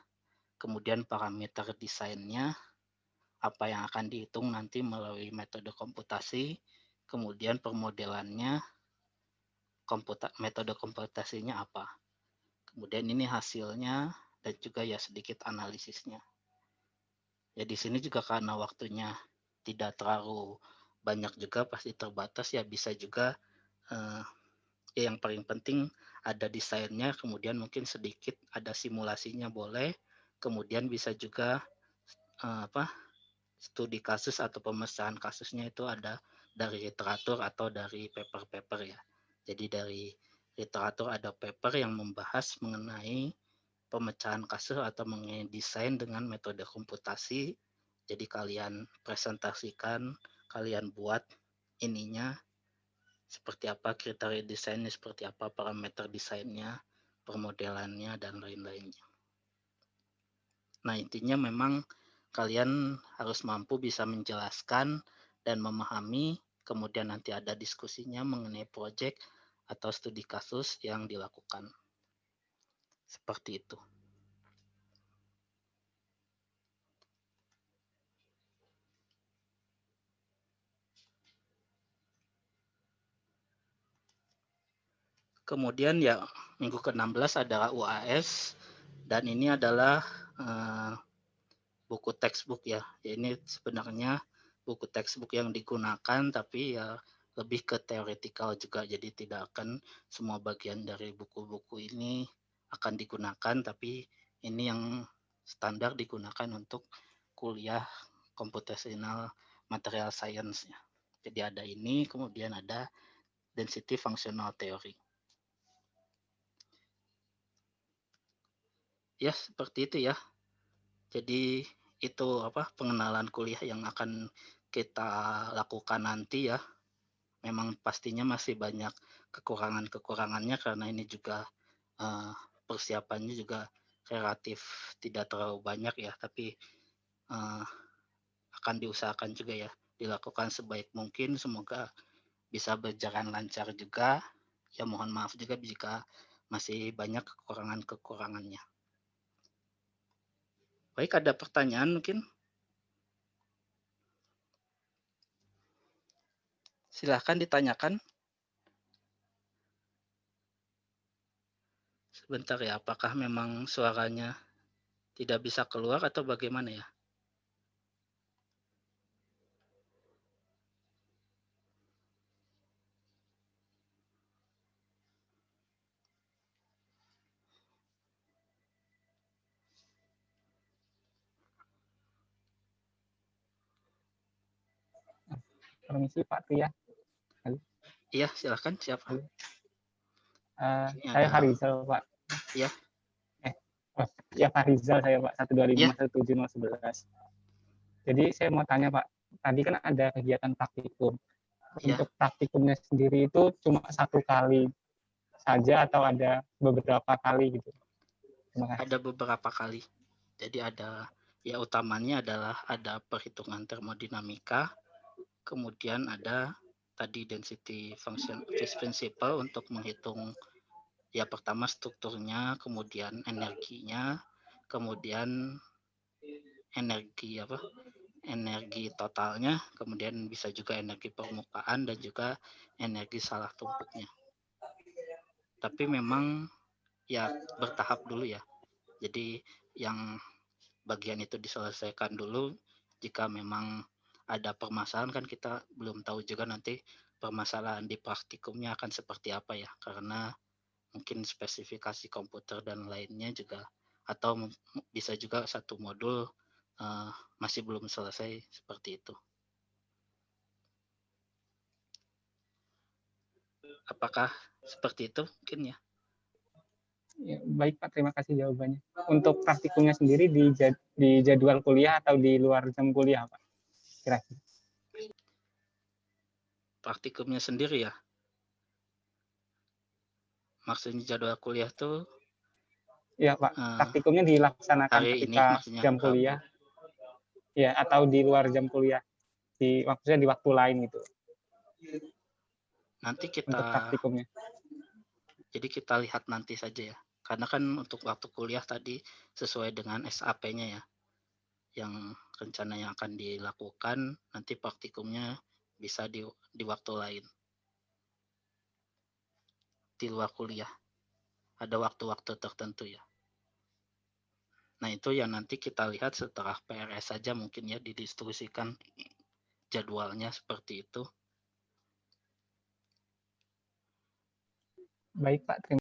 kemudian parameter desainnya, apa yang akan dihitung nanti melalui metode komputasi, kemudian permodelannya, metode komputasinya apa. Kemudian ini hasilnya dan juga ya sedikit analisisnya. Ya di sini juga karena waktunya tidak terlalu banyak juga pasti terbatas ya bisa juga eh, ya yang paling penting ada desainnya kemudian mungkin sedikit ada simulasinya boleh kemudian bisa juga apa studi kasus atau pemecahan kasusnya itu ada dari literatur atau dari paper-paper ya. Jadi dari literatur ada paper yang membahas mengenai pemecahan kasus atau mengenai desain dengan metode komputasi. Jadi kalian presentasikan, kalian buat ininya seperti apa, kriteria desainnya seperti apa, parameter desainnya, permodelannya, dan lain-lainnya. Nah, intinya memang kalian harus mampu bisa menjelaskan dan memahami, kemudian nanti ada diskusinya mengenai proyek atau studi kasus yang dilakukan. Seperti itu. Kemudian ya minggu ke-16 adalah UAS dan ini adalah buku textbook ya. Ini sebenarnya buku textbook yang digunakan tapi ya lebih ke teoretikal juga. Jadi tidak akan semua bagian dari buku-buku ini akan digunakan tapi ini yang standar digunakan untuk kuliah computational material science ya. Jadi ada ini kemudian ada density functional theory. Ya, seperti itu ya. Jadi itu apa pengenalan kuliah yang akan kita lakukan nanti ya. Memang pastinya masih banyak kekurangan-kekurangannya karena ini juga persiapannya juga relatif tidak terlalu banyak ya, tapi akan diusahakan juga ya dilakukan sebaik mungkin. Semoga bisa berjalan lancar juga. Ya mohon maaf juga jika masih banyak kekurangan-kekurangannya. Baik, ada pertanyaan mungkin? Silahkan ditanyakan. Sebentar ya, apakah memang suaranya tidak bisa keluar atau bagaimana ya? Permisi Pak Tia. Halo. Iya, silakan siapa? Halo. Saya Harizal Pak. Iya. Ya Pak Rizal saya Pak 1251711. Ya. Jadi saya mau tanya Pak, tadi kan ada kegiatan praktikum. Ya. Untuk praktikumnya sendiri itu cuma 1 kali saja atau ada beberapa kali gitu? Ada beberapa kali. Jadi ada ya utamanya adalah ada perhitungan termodinamika, kemudian ada tadi density function principle untuk menghitung ya pertama strukturnya, kemudian energinya, kemudian energi totalnya, kemudian bisa juga energi permukaan dan juga energi salah tumpuknya. Tapi memang ya bertahap dulu ya. Jadi yang bagian itu diselesaikan dulu. Jika memang ada permasalahan kan kita belum tahu juga nanti permasalahan di praktikumnya akan seperti apa ya. Karena mungkin spesifikasi komputer dan lainnya juga atau bisa juga satu modul masih belum selesai seperti itu. Apakah seperti itu mungkin ya? Ya, baik Pak, terima kasih jawabannya. Untuk praktikumnya sendiri di jadwal kuliah atau di luar jam kuliah Pak? Kira-kira. Praktikumnya sendiri ya? Maksudnya jadwal kuliah tuh, Iya, Pak. eee, Praktikumnya dilaksanakan hari ini ketika maksudnya jam Rabu? kuliah, ya, atau di luar jam kuliah, maksudnya di waktu lain gitu, Nanti untuk kita praktikumnya. jadi kita lihat nanti saja ya. Karena kan untuk waktu kuliah tadi sesuai dengan SAP-nya ya, yang rencana yang akan dilakukan, nanti praktikumnya bisa di waktu lain, di luar kuliah, ada waktu-waktu tertentu ya. Nah, itu yang nanti kita lihat setelah PRS saja mungkin ya didistribusikan jadwalnya seperti itu. Baik, Pak.